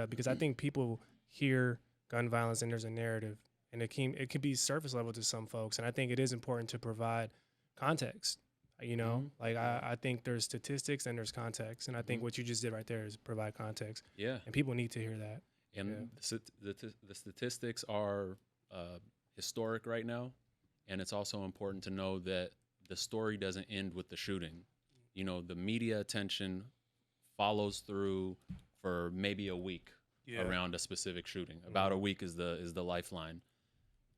because I think people hear gun violence and there's a narrative, and it can be surface level to some folks, and I think it is important to provide context. You know, I think there's statistics and there's context, and I think what you just did right there is provide context. Yeah, and people need to hear that. And the statistics are historic right now, and it's also important to know that the story doesn't end with the shooting. You know, the media attention follows through for maybe a week around a specific shooting. About a week is the lifeline.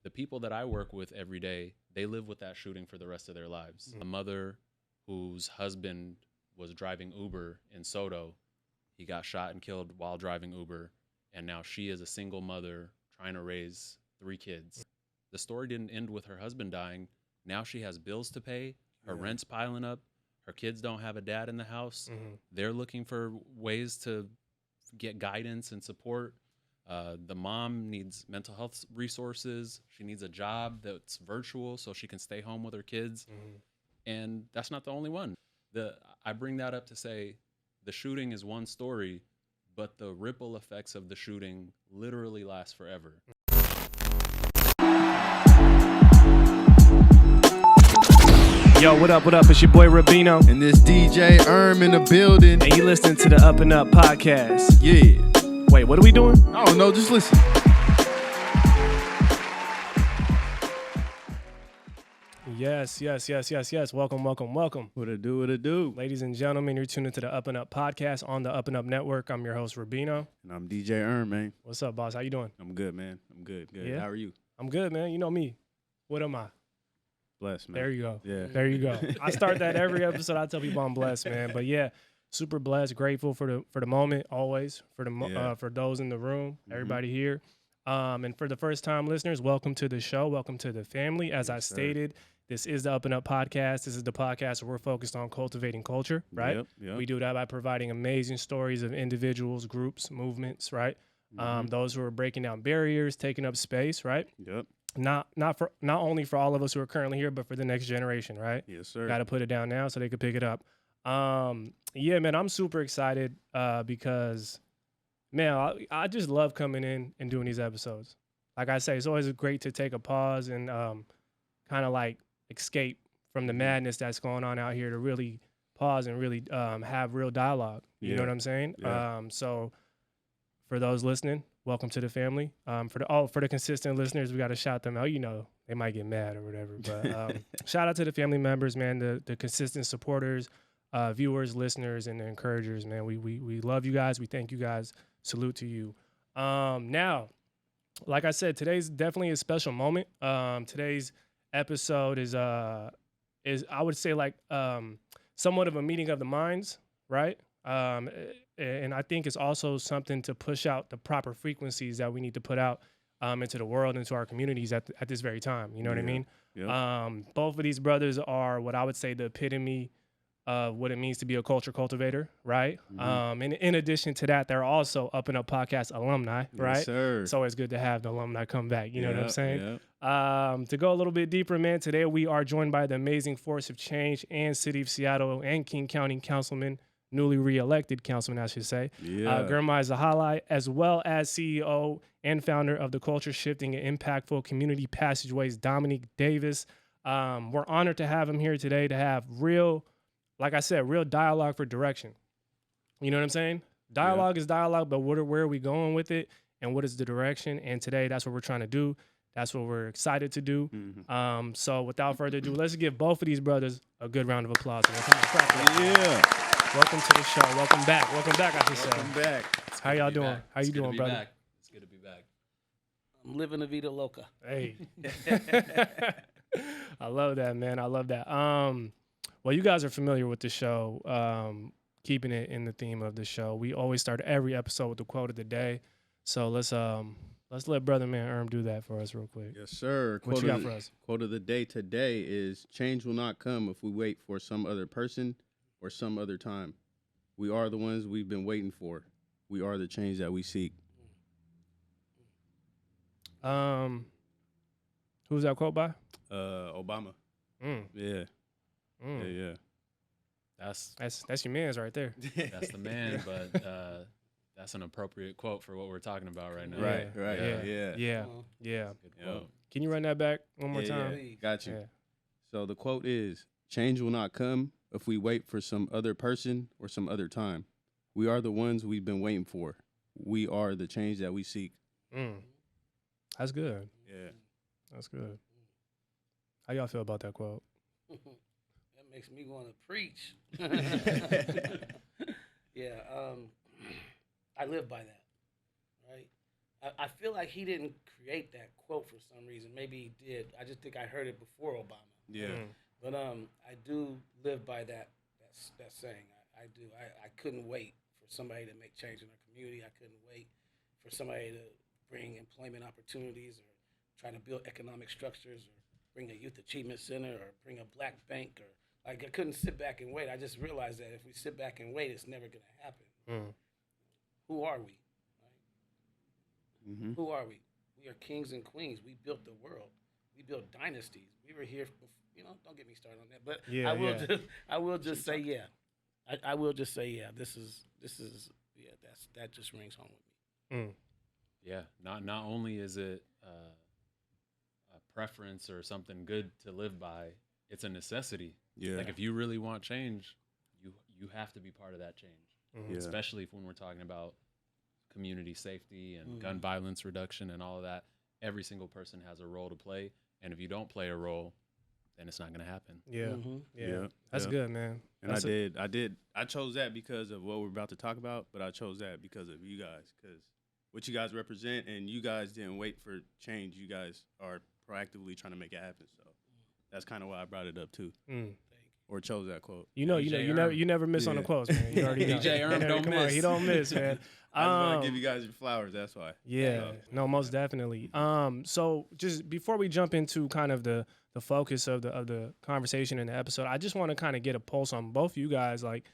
The people that I work with every day, they live with that shooting for the rest of their lives. A mother whose husband was driving Uber in Soto, he got shot and killed while driving Uber, and now she is a single mother trying to raise 3 kids. The story didn't end with her husband dying. Now she has bills to pay, her rent's piling up, her kids don't have a dad in the house. They're looking for ways to get guidance and support. The mom needs mental health resources. She needs a job that's virtual so she can stay home with her kids. And that's not the only one. I bring that up to say the shooting is one story, but the ripple effects of the shooting literally last forever. Yo, what up? It's your boy Rubino. And this DJ in the building. And you listening to the UpNUp Podcast. Yeah. Wait, what are we doing? I don't know, just listen. Yes. Welcome. What it do? Ladies and gentlemen, you're tuned into the UpNUp Podcast on the UpNUp Network. I'm your host, Rubino. And I'm DJ man. What's up, boss? How you doing? I'm good, man. I'm good. Yeah? How are you? I'm good, man. You know me. What am I? Blessed, man. There you go. Yeah. There you go. I start that every episode. I tell people I'm blessed, man. But yeah, super blessed, grateful for the moment, always for those in the room, everybody here. And for the first time listeners, welcome to the show. Welcome to the family. As I stated, this is the UpNUp Podcast. This is the podcast where we're focused on cultivating culture, right? Yep. We do that by providing amazing stories of individuals, groups, movements, right? Those who are breaking down barriers, taking up space, right? Yep. Not only for all of us who are currently here, but for the next generation, right? Yes, sir. Got to put it down now so they could pick it up. Yeah, man, I'm super excited because, man, I just love coming in and doing these episodes. Like I say, it's always great to take a pause and kind of like escape from the madness that's going on out here to really pause and really have real dialogue. You know what I'm saying? Yeah. So for those listening, welcome to the family. For the consistent listeners, we got to shout them out. You know, they might get mad or whatever, but shout out to the family members, man, the consistent supporters, viewers, listeners, and the encouragers, man. We love you guys. We thank you guys. Salute to you. Now, like I said, today's definitely a special moment. Today's episode is I would say like somewhat of a meeting of the minds, right? And I think it's also something to push out the proper frequencies that we need to put out into the world, into our communities at this very time. You know what I mean? Yep. Both of these brothers are what I would say the epitome of what it means to be a culture cultivator, right? And in addition to that, they're also UpNUp Podcast alumni, right? Yes, sir. It's always good to have the alumni come back. You know what I'm saying? Yep. To go a little bit deeper, man, today we are joined by the amazing force of change and City of Seattle and King County Councilman, newly re-elected councilman, I should say, Girmay Zahilay, as well as CEO and founder of the culture-shifting and impactful Community Passageways, Dominique Davis. We're honored to have him here today to have real dialogue for direction. You know what I'm saying? Dialogue is dialogue, but where are we going with it, and what is the direction? And today, that's what we're trying to do. That's what we're excited to do. So without further ado, let's give both of these brothers a good round of applause. Man. Come on, clap it up. Yeah. Welcome to the show. Welcome back, I should say. Welcome back. How y'all doing? How you doing, brother? It's good to be back. I'm living la vida loca. Hey. I love that, man. I love that. Well, you guys are familiar with the show, keeping it in the theme of the show. We always start every episode with the quote of the day. So let's let brother man do that for us real quick. Yes, sir. What you got for us? Quote of the day today is, change will not come if we wait for some other person or some other time. We are the ones we've been waiting for. We are the change that we seek. Who's that quote by? Obama. Yeah. Yeah. That's your man's right there. That's the man, but That's an appropriate quote for what we're talking about right now. Right. Yeah. Good quote. Can you run that back one more Yeah, time? yeah. Got you. Yeah. So the quote is, "Change will not come if we wait for some other person or some other time. We are the ones we've been waiting for. We are the change that we seek." That's good. Yeah. That's good. How y'all feel about that quote? That makes me want to preach. Yeah, I live by that, right? I feel like he didn't create that quote for some reason. Maybe he did. I just think I heard it before Obama. Yeah. But I do live by that saying. I do. I couldn't wait for somebody to make change in our community. I couldn't wait for somebody to bring employment opportunities or try to build economic structures or bring a youth achievement center or bring a black bank or like I couldn't sit back and wait. I just realized that if we sit back and wait, it's never going to happen. Who are we? Right? Mm-hmm. Who are we? We are kings and queens. We built the world. We built dynasties. We were here before, don't get me started on that. But I will just say, yeah. I will just say, yeah, this is that just rings home with me. Yeah, not only is it a preference or something good to live by, it's a necessity. Yeah. Like if you really want change, you have to be part of that change, Yeah. especially when we're talking about community safety and gun violence reduction and all of that. Every single person has a role to play, and if you don't play a role, then it's not going to happen. Yeah. That's good, man. And I chose that because of what we're about to talk about, but I chose that because of you guys, because what you guys represent, and you guys didn't wait for change. You guys are proactively trying to make it happen. So that's kind of why I brought it up too, or chose that quote. You never miss on the quotes, man. You already know. DJ Erm don't miss. He don't miss, man. I just want to give you guys your flowers. That's why. Yeah, no, most definitely. So just before we jump into kind of the focus of the conversation in the episode, I just want to kind of get a pulse on both of you guys. Like,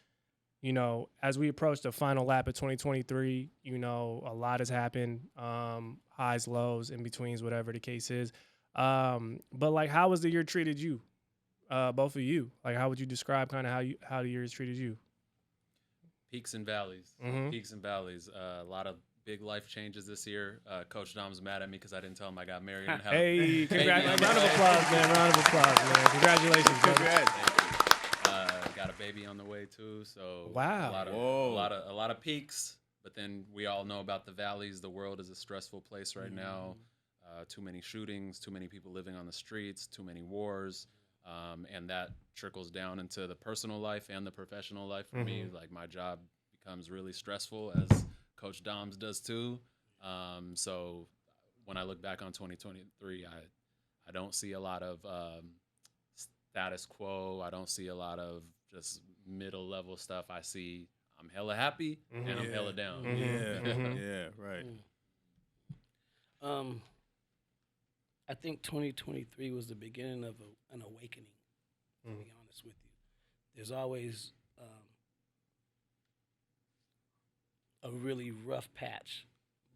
as we approach the final lap of 2023, a lot has happened, highs, lows, in betweens, whatever the case is. But like, how was the year treated you? Both of you. Like, how would you describe kind of how the year has treated you? Peaks and valleys. Peaks and valleys. A lot of big life changes this year. Coach Dom's mad at me because I didn't tell him I got married. And Hey, congrats. Round of applause, man. Round of applause, man. Congratulations, brother. Congrats. Got a baby on the way too. So wow. A lot of peaks, but then we all know about the valleys. The world is a stressful place right now. Too many shootings, too many people living on the streets, too many wars. And that trickles down into the personal life and the professional life for me. Like my job becomes really stressful, as Coach Dom's does too. So when I look back on 2023, I don't see a lot of status quo. I don't see a lot of just middle level stuff. I see I'm hella happy and I'm hella down. Yeah, right. I think 2023 was the beginning of an awakening, to be honest with you. There's always a really rough patch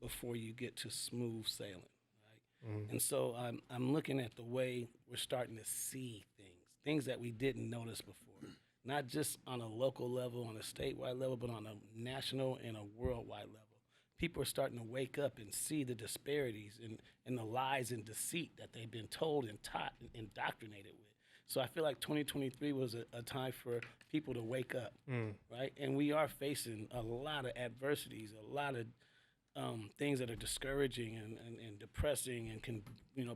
before you get to smooth sailing, right? And so I'm looking at the way we're starting to see things that we didn't notice before, not just on a local level, on a statewide level, but on a national and a worldwide level. People are starting to wake up and see the disparities and the lies and deceit that they've been told and taught and indoctrinated with. So I feel like 2023 was a time for people to wake up, right? And we are facing a lot of adversities, a lot of things that are discouraging and depressing and can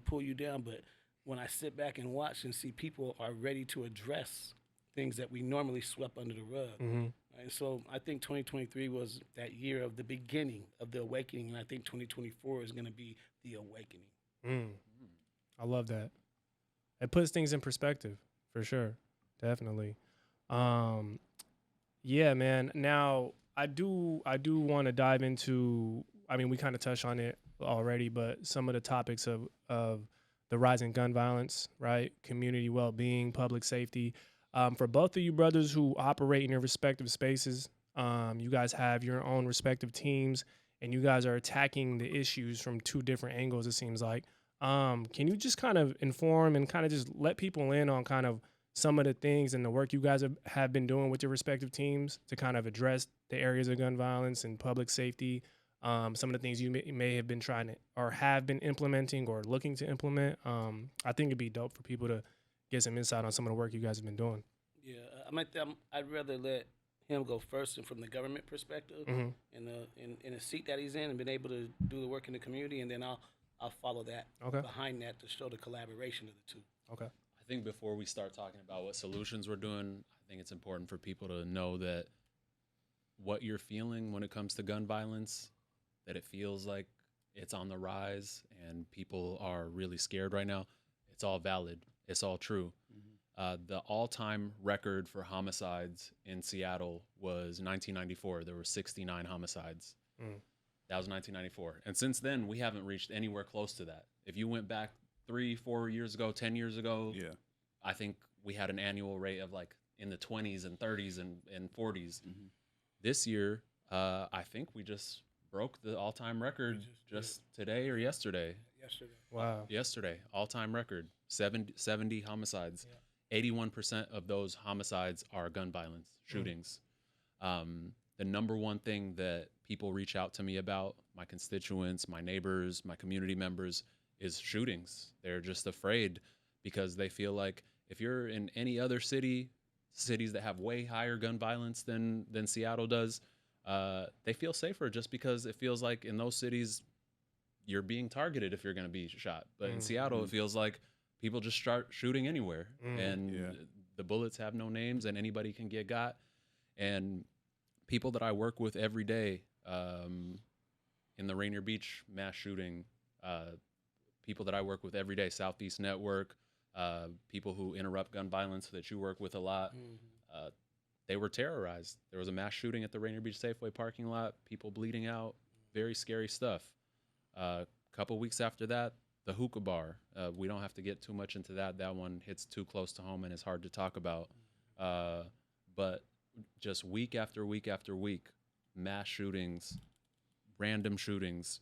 pull you down. But when I sit back and watch and see people are ready to address things that we normally swept under the rug. And so I think 2023 was that year of the beginning of the awakening, and I think 2024 is going to be the awakening. I love that. It puts things in perspective, for sure. Definitely. Yeah, man. Now, I do want to dive into, we kind of touched on it already, but some of the topics of the rising gun violence, right? Community well-being, public safety. For both of you brothers who operate in your respective spaces, you guys have your own respective teams, and you guys are attacking the issues from two different angles, it seems like. Can you just kind of inform and kind of just let people in on kind of some of the things and the work you guys have been doing with your respective teams to kind of address the areas of gun violence and public safety. Some of the things you may have been trying to or have been implementing or looking to implement. I think it'd be dope for people to get some insight on some of the work you guys have been doing. Yeah, I'd rather let him go first and from the government perspective in the seat that he's in and been able to do the work in the community, and then I'll follow that behind that to show the collaboration of the two. Okay. I think before we start talking about what solutions we're doing, I think it's important for people to know that what you're feeling when it comes to gun violence, that it feels like it's on the rise and people are really scared right now, it's all valid. It's all true. The all-time record for homicides in Seattle was 1994. There were 69 homicides. That was 1994. And since then, we haven't reached anywhere close to that. If you went back 3-4 years ago, 10 years ago, I think we had an annual rate of like in the 20s and 30s and 40s. This year, I think we just broke the all-time record just today or yesterday. Wow. Yesterday, all-time record, 70 homicides. 81% of those homicides are gun violence, shootings. The number one thing that people reach out to me about, my constituents, my neighbors, my community members, is shootings. They're just afraid because they feel like if you're in any other cities that have way higher gun violence than Seattle does, they feel safer just because it feels like in those cities you're being targeted if you're going to be shot. But in Seattle, it feels like people just start shooting anywhere, and the bullets have no names, and anybody can get got. And people that I work with every day, in the Rainier Beach mass shooting, people that I work with every day, Southeast Network, people who interrupt gun violence that you work with a lot, they were terrorized. There was a mass shooting at the Rainier Beach Safeway parking lot, people bleeding out, very scary stuff. A couple weeks after that, the hookah bar. We don't have to get too much into that. That one hits too close to home and is hard to talk about. But just week after week after week, mass shootings, random shootings,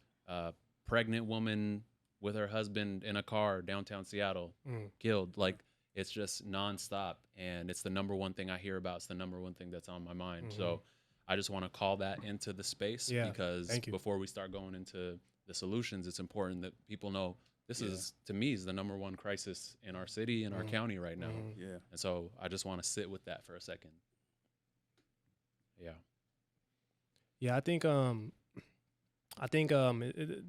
pregnant woman with her husband in a car downtown Seattle, killed. Like, it's just nonstop. And it's the number one thing I hear about. It's the number one thing that's on my mind. So I just want to call that into the space because before we start going into the solutions, it's important that people know this is, to me, is the number one crisis in our city and our county right now. And so I just want to sit with that for a second. Yeah, I think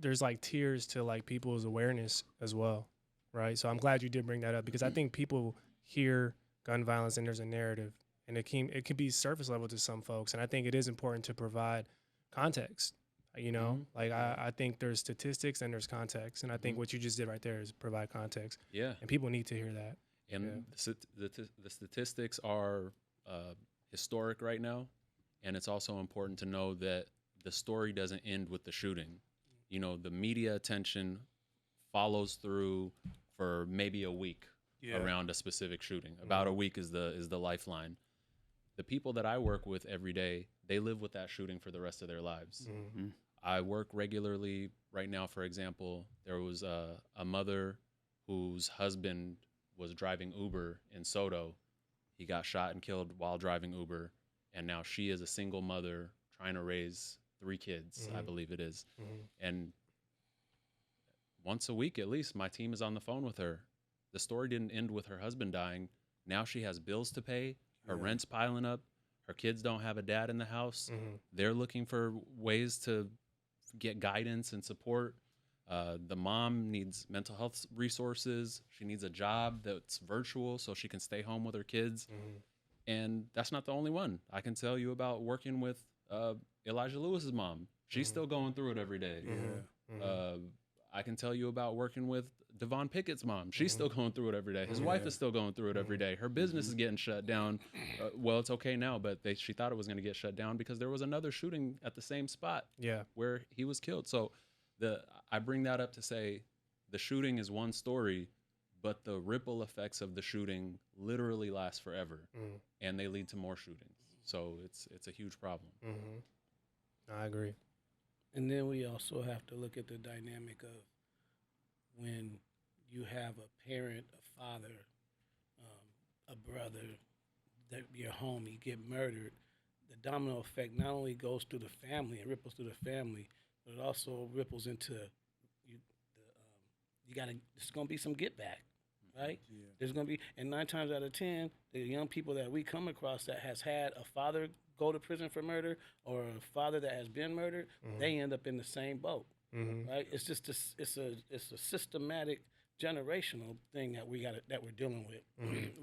there's like tiers to like people's awareness as well, right? So I'm glad you did bring that up because I think people hear gun violence and there's a narrative, and it can be surface level to some folks, and I think it is important to provide context. You know, like I think there's statistics and there's context, and I think what you just did right there is provide context. And people need to hear that. And the statistics are historic right now, and it's also important to know that the story doesn't end with the shooting. You know, the media attention follows through for maybe a week around a specific shooting. About a week is the lifeline. The people that I work with every day, they live with that shooting for the rest of their lives. I work regularly right now. For example, there was a mother whose husband was driving Uber in Soto. He got shot and killed while driving Uber. And now she is a single mother trying to raise 3 kids, I believe it is. And once a week, at least, my team is on the phone with her. The story didn't end with her husband dying. Now she has bills to pay. Her rent's piling up. Her kids don't have a dad in the house. They're looking for ways to get guidance and support. The mom needs mental health resources. She needs a job that's virtual so she can stay home with her kids. And that's not the only one. I can tell you about working with Elijah Lewis's mom. She's still going through it every day. I can tell you about working with Devon Pickett's mom. She's still going through it every day. His wife is still going through it every day. Her business is getting shut down. Well, it's okay now, but she thought it was going to get shut down because there was another shooting at the same spot where he was killed. So I bring that up to say the shooting is one story, but the ripple effects of the shooting literally last forever, and they lead to more shootings. So it's a huge problem. I agree. And then we also have to look at the dynamic of when you have a parent, a father, a brother, your homie get murdered, the domino effect not only goes through the family and ripples through the family, but it also ripples into you gotta. There's gonna be some get back, right? Yeah. There's gonna be, and 9 times out of 10, the young people that we come across that has had a father go to prison for murder or a father that has been murdered, they end up in the same boat, right? It's just it's a systematic generational thing that we're dealing with.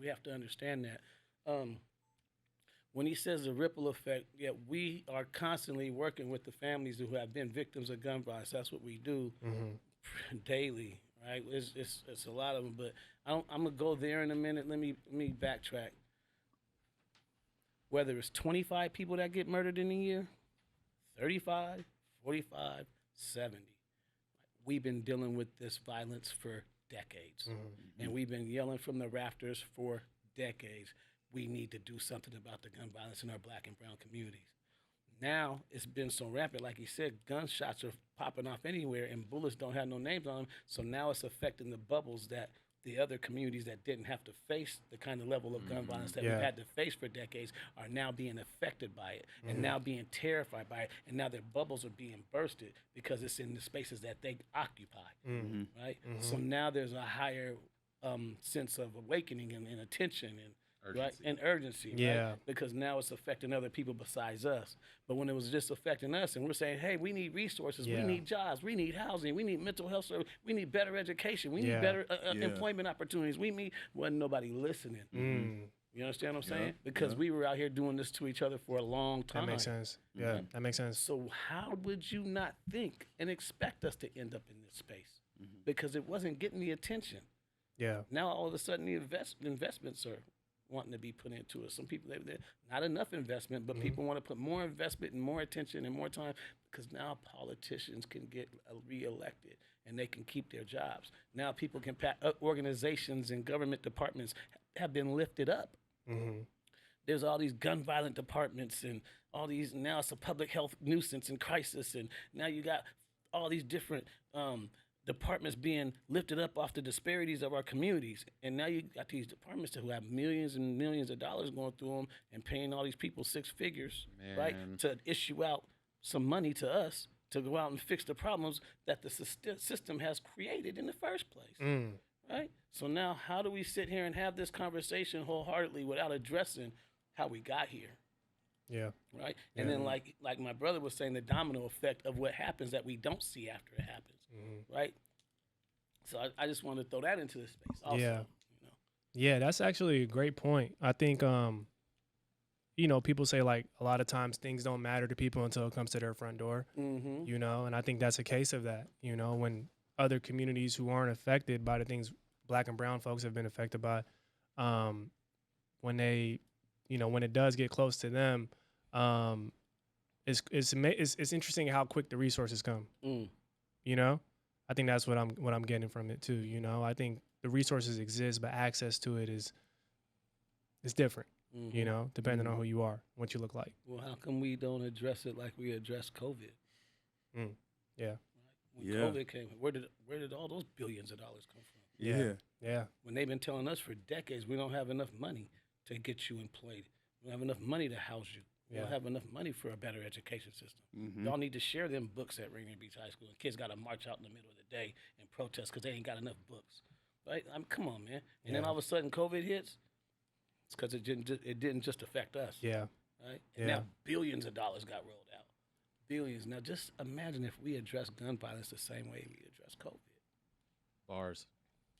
We have to understand that. When he says the ripple effect, yeah, we are constantly working with the families who have been victims of gun violence. That's what we do daily, right? It's a lot of them, but I'm gonna go there in a minute. Let me backtrack. Whether it's 25 people that get murdered in a year, 35, 45, 70, we've been dealing with this violence for decades, and we've been yelling from the rafters for decades. We need to do something about the gun violence in our black and brown communities. Now it's been so rampant, like he said, gunshots are popping off anywhere and bullets don't have no names on them. So now it's affecting the bubbles that the other communities that didn't have to face the kind of level of gun violence that we've had to face for decades are now being affected by it and now being terrified by it. And now their bubbles are being bursted because it's in the spaces that they occupy, right? So now there's a higher sense of awakening and attention and Urgency. right? And urgency, right? Because now it's affecting other people besides us. But when it was just affecting us and we're saying, hey, we need resources, we need jobs, we need housing, we need mental health service, we need better education, we need better employment opportunities, wasn't nobody listening. You understand what I'm saying? Because we were out here doing this to each other for a long time. That makes sense. Yeah, that makes sense. So how would you not think and expect us to end up in this space? Because it wasn't getting the attention. Yeah. Now all of a sudden the investments are wanting to be put into it. Some people, they're not enough investment, but people want to put more investment and more attention and more time because now politicians can get reelected and they can keep their jobs. Now people can organizations and government departments have been lifted up. There's all these gun violent departments and all these, now it's a public health nuisance and crisis, and now you got all these different departments being lifted up off the disparities of our communities. And now you got these departments who have millions and millions of dollars going through them and paying all these people 6 figures, right, to issue out some money to us to go out and fix the problems that the system has created in the first place, right? So now how do we sit here and have this conversation wholeheartedly without addressing how we got here? Yeah. Right? And then like my brother was saying, the domino effect of what happens that we don't see after it happens. Right? So I just wanted to throw that into the space also. Yeah. You know? Yeah, that's actually a great point. I think, people say like a lot of times things don't matter to people until it comes to their front door, and I think that's a case of that, when other communities who aren't affected by the things black and brown folks have been affected by, when they, when it does get close to them, it's interesting how quick the resources come. I think that's what I'm getting from it too. I think the resources exist, but access to it is different. Depending on who you are, what you look like. Well, how come we don't address it like we addressed COVID? Yeah. When COVID came, where did all those billions of dollars come from? Yeah. When they've been telling us for decades, we don't have enough money to get you employed. We don't have enough money to house you. We don't have enough money for a better education system. Y'all need to share them books at Rainier Beach High School. And kids got to march out in the middle of the day and protest because they ain't got enough books. Right? Come on, man. And then all of a sudden COVID hits. It's because it didn't just affect us. Yeah. Right? And now billions of dollars got rolled out. Billions. Now just imagine if we address gun violence the same way we address COVID. Bars.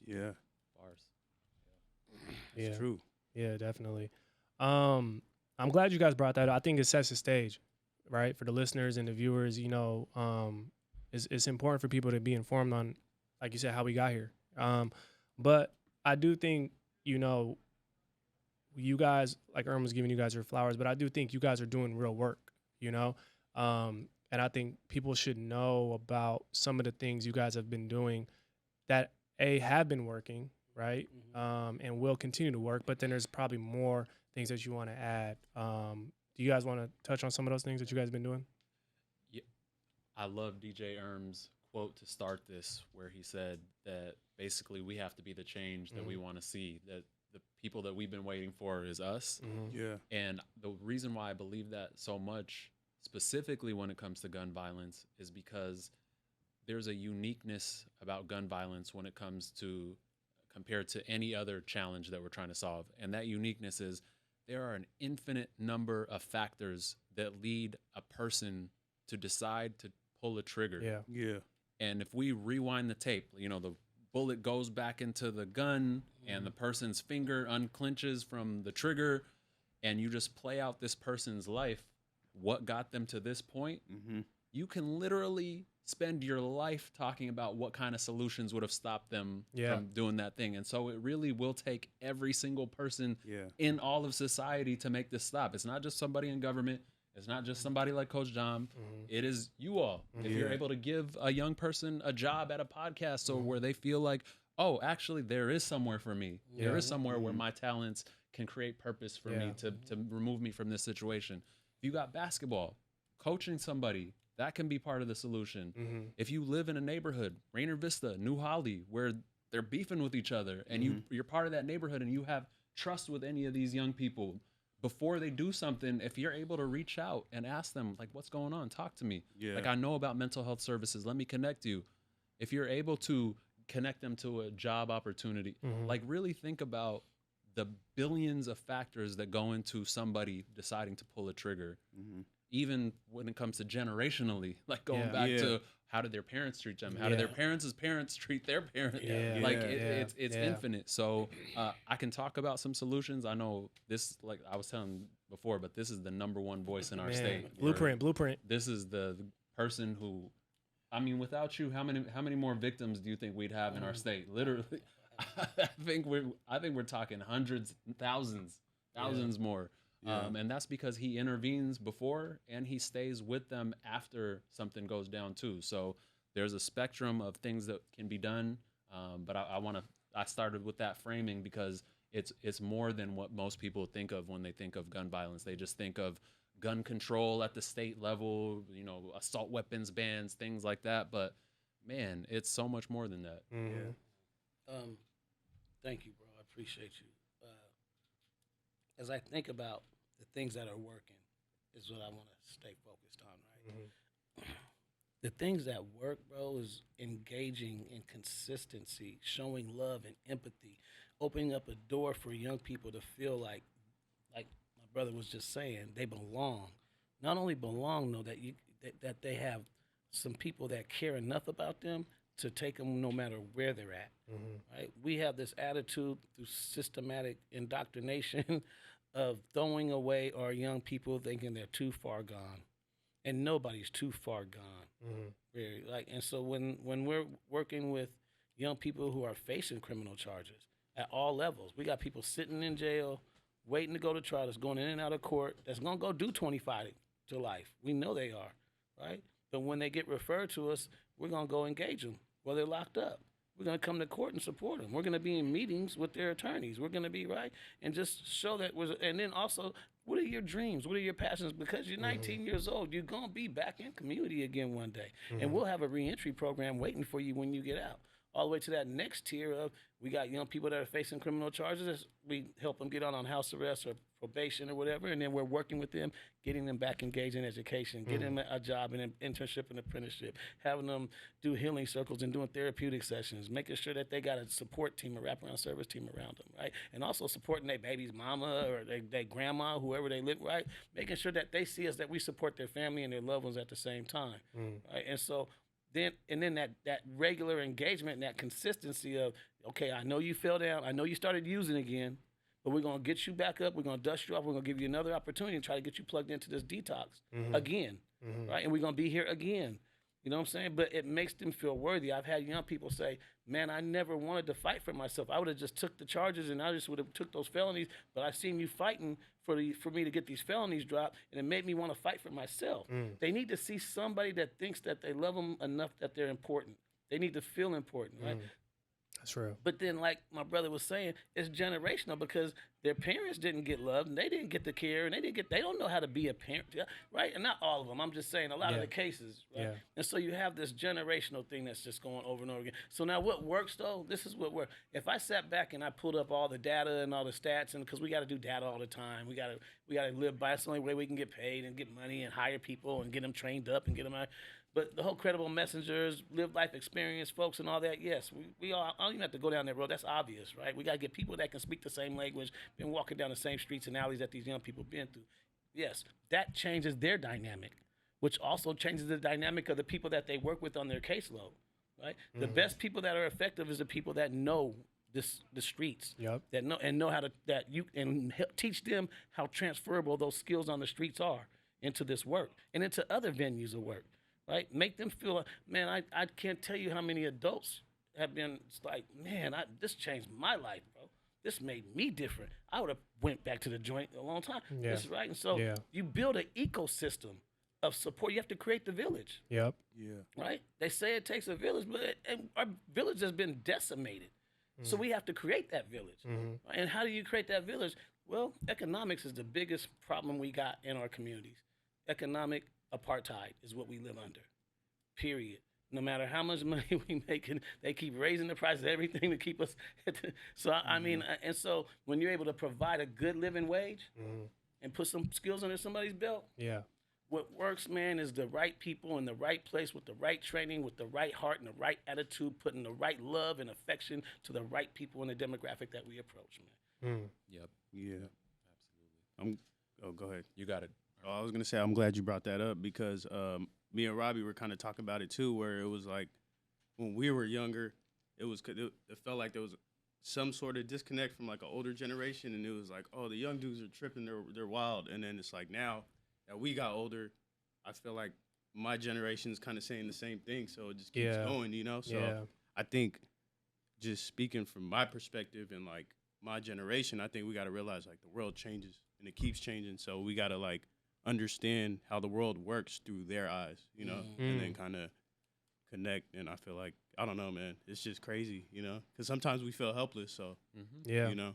Yeah. Bars. It's true. Yeah, definitely. I'm glad you guys brought that up. I think it sets the stage, right, for the listeners and the viewers. It's important for people to be informed on, like you said, how we got here. But I do think, you guys, like Irma was giving you guys your flowers, but I do think you guys are doing real work, and I think people should know about some of the things you guys have been doing that have been working, right, and will continue to work, but then there's probably more things that you want to add. Do you guys want to touch on some of those things that you guys have been doing? Yeah, I love DJ Erm's quote to start this, where he said that basically we have to be the change that we want to see, that the people that we've been waiting for is us. Yeah. And the reason why I believe that so much, specifically when it comes to gun violence, is because there's a uniqueness about gun violence when it comes to compared to any other challenge that we're trying to solve. And that uniqueness is there are an infinite number of factors that lead a person to decide to pull a trigger. Yeah. Yeah. And if we rewind the tape, you know, the bullet goes back into the gun and the person's finger unclenches from the trigger, and you just play out this person's life, what got them to this point, you can literally spend your life talking about what kind of solutions would have stopped them from doing that thing. And so it really will take every single person in all of society to make this stop. It's not just somebody in government. It's not just somebody like Coach John. It is you all. If you're able to give a young person a job at a podcast so where they feel like, oh, actually, there is somewhere for me. There is somewhere where my talents can create purpose for me to remove me from this situation. If you got basketball, coaching somebody, that can be part of the solution. If you live in a neighborhood, Rainier Vista, New Holly, where they're beefing with each other, and you're part of that neighborhood and you have trust with any of these young people, before they do something, if you're able to reach out and ask them, like, what's going on? Talk to me. Like, I know about mental health services. Let me connect you. If you're able to connect them to a job opportunity, like, really think about the billions of factors that go into somebody deciding to pull a trigger. Even when it comes to generationally, like going back to how did their parents treat them? How did their parents treat their parents? It's infinite. So I can talk about some solutions. I know this, like I was telling before, but this is the #1 voice in our state. Blueprint. This is the person who, I mean, without you, how many more victims do you think we'd have in our state? Literally, I think we're talking hundreds, thousands more. And that's because he intervenes before and he stays with them after something goes down too. So there's a spectrum of things that can be done. But I started with that framing because it's more than what most people think of when they think of gun violence. They just think of gun control at the state level, you know, assault weapons bans, things like that. But man, it's so much more than that. Thank you, bro. I appreciate you. As I think about the things that are working is what I want to stay focused on, right? The things that work, bro, is engaging in consistency, showing love and empathy, opening up a door for young people to feel like my brother was just saying, they belong. Not only belong, though, that they have some people that care enough about them to take them no matter where they're at, right? We have this attitude through systematic indoctrination of throwing away our young people thinking they're too far gone. And nobody's too far gone. Really. And so when we're working with young people who are facing criminal charges at all levels, we got people sitting in jail, waiting to go to trial, that's going in and out of court, that's going to go do 25 to life. We know they are, right? But when they get referred to us, we're going to go engage them while they're locked up. We're going to come to court and support them. We're going to be in meetings with their attorneys. We're going to be and just show that. And then also, what are your dreams? What are your passions? Because you're 19 years old, you're going to be back in community again one day. And we'll have a reentry program waiting for you when you get out. All the way to that next tier of, we got young people that are facing criminal charges. We help them get on house arrest or probation or whatever, and then we're working with them, getting them back engaged in education, getting them a job and an internship and apprenticeship, having them do healing circles and doing therapeutic sessions, making sure that they got a support team, a wraparound service team around them, right? And also supporting their baby's mama or their grandma, whoever they live, right? Making sure that they see us, that we support their family and their loved ones at the same time, right? And so then that regular engagement and that consistency of, okay, I know you fell down, I know you started using again, but we're going to get you back up, we're going to dust you off, we're going to give you another opportunity and try to get you plugged into this detox again, right? And we're going to be here again. You know what I'm saying? But it makes them feel worthy. I've had young people say, man, I never wanted to fight for myself. I would have just took the charges and I just would have took those felonies, but I seen you fighting for me to get these felonies dropped, and it made me want to fight for myself. They need to see somebody that thinks that they love them enough that they're important. They need to feel important, right? That's real. But then, like my brother was saying, it's generational because their parents didn't get love and they didn't get the care and they don't know how to be a parent, right? And not all of them. I'm just saying a lot of the cases, right? Yeah. And so you have this generational thing that's just going over and over again. So now what works though? This is what works. If I sat back and I pulled up all the data and all the stats, and because we got to do data all the time, we got to live by. It's the only way we can get paid and get money and hire people and get them trained up and get them out. But the whole credible messengers, live life experience, folks, and all that, yes, we all, I don't even have to go down that road. That's obvious, right? We got to get people that can speak the same language, been walking down the same streets and alleys that these young people been through. Yes, that changes their dynamic, which also changes the dynamic of the people that they work with on their caseload, right? The best people that are effective is the people that know the streets, that know how to, teach them how transferable those skills on the streets are into this work and into other venues of work. Right? Make them feel, man, I can't tell you how many adults have been like, man, this changed my life, bro. This made me different. I would have went back to the joint a long time. Yeah. This is right. And so you build an ecosystem of support. You have to create the village. Yep. Yeah. Right? They say it takes a village, but our village has been decimated. So we have to create that village. And how do you create that village? Well, economics is the biggest problem we got in our communities. Economic apartheid is what we live under, period. No matter how much money we make, they keep raising the price of everything to keep us. So, I mean, and so when you're able to provide a good living wage and put some skills under somebody's belt, what works, man, is the right people in the right place with the right training, with the right heart and the right attitude, putting the right love and affection to the right people in the demographic that we approach, man. Yep. Yeah. Absolutely. Go ahead. You got it. Oh, I was going to say, I'm glad you brought that up because me and Robbie were kind of talking about it too, where it was like when we were younger, it felt like there was some sort of disconnect from like an older generation. And it was like, oh, the young dudes are tripping. They're wild. And then it's like now that we got older, I feel like my generation's kind of saying the same thing. So it just keeps going, you know? So I think just speaking from my perspective and like my generation, I think we got to realize like the world changes and it keeps changing. So we got to like understand how the world works through their eyes, you know, and then kind of connect. And I feel like, I don't know, man, it's just crazy, you know, because sometimes we feel helpless. So, you know.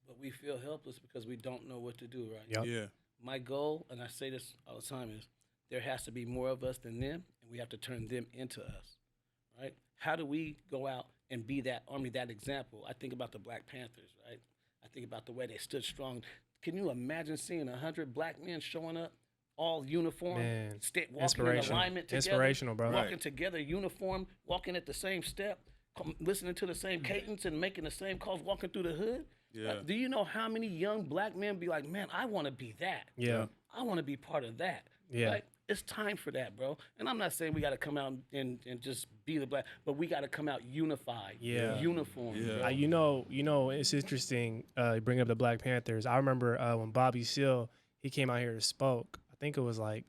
But we feel helpless because we don't know what to do, right? Yeah. My goal, and I say this all the time, is there has to be more of us than them, and we have to turn them into us, right? How do we go out and be that army, that example? I think about the Black Panthers, right? I think about the way they stood strong. Can you imagine seeing 100 black men showing up, all uniform, walking in alignment together, inspirational, bro, walking together, uniform, walking at the same step, listening to the same cadence and making the same calls, walking through the hood? Yeah. Do you know how many young black men be like, man, I want to be that. Yeah. I want to be part of that. Yeah. Like, it's time for that, bro. And I'm not saying we got to come out and just be the black, but we got to come out unified, uniform. Yeah. You know, it's interesting. You bring up the Black Panthers. I remember when Bobby Seale, he came out here and spoke. I think it was like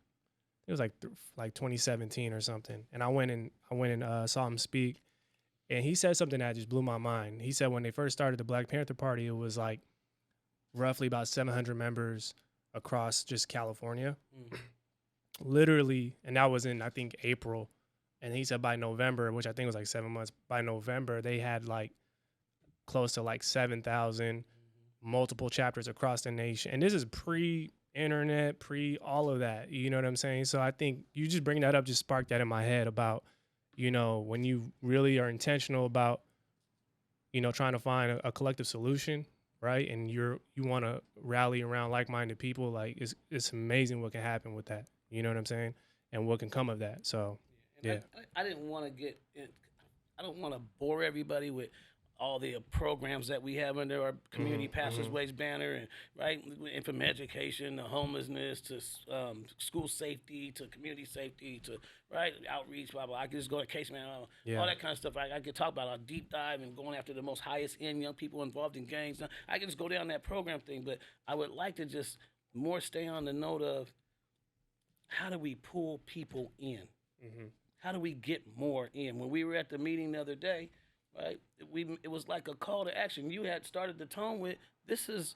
2017 or something. And I went and saw him speak, and he said something that just blew my mind. He said when they first started the Black Panther Party, it was like roughly about 700 members across just California. Literally, and that was in, I think, April. And he said by November, which I think was like 7 months, by November, they had like close to like 7,000 multiple chapters across the nation. And this is pre-internet, pre-all of that. You know what I'm saying? So I think you just bring that up, just sparked that in my head about, you know, when you really are intentional about, you know, trying to find a collective solution, right? And you want to rally around like-minded people, like it's amazing what can happen with that. You know what I'm saying? And what can come of that. So, yeah. I didn't want to get in, I don't want to bore everybody with all the programs that we have under our Community Passageways banner, and right from education to homelessness to school safety to community safety to outreach, blah blah. I could just go to case man, all that kind of stuff. I could talk about our deep dive and going after the most highest end young people involved in gangs. I could just go down that program thing, but I would like to just more stay on the note of how do we pull people in? How do we get more in? When we were at the meeting the other day, right, it was like a call to action. You had started the tone with, this is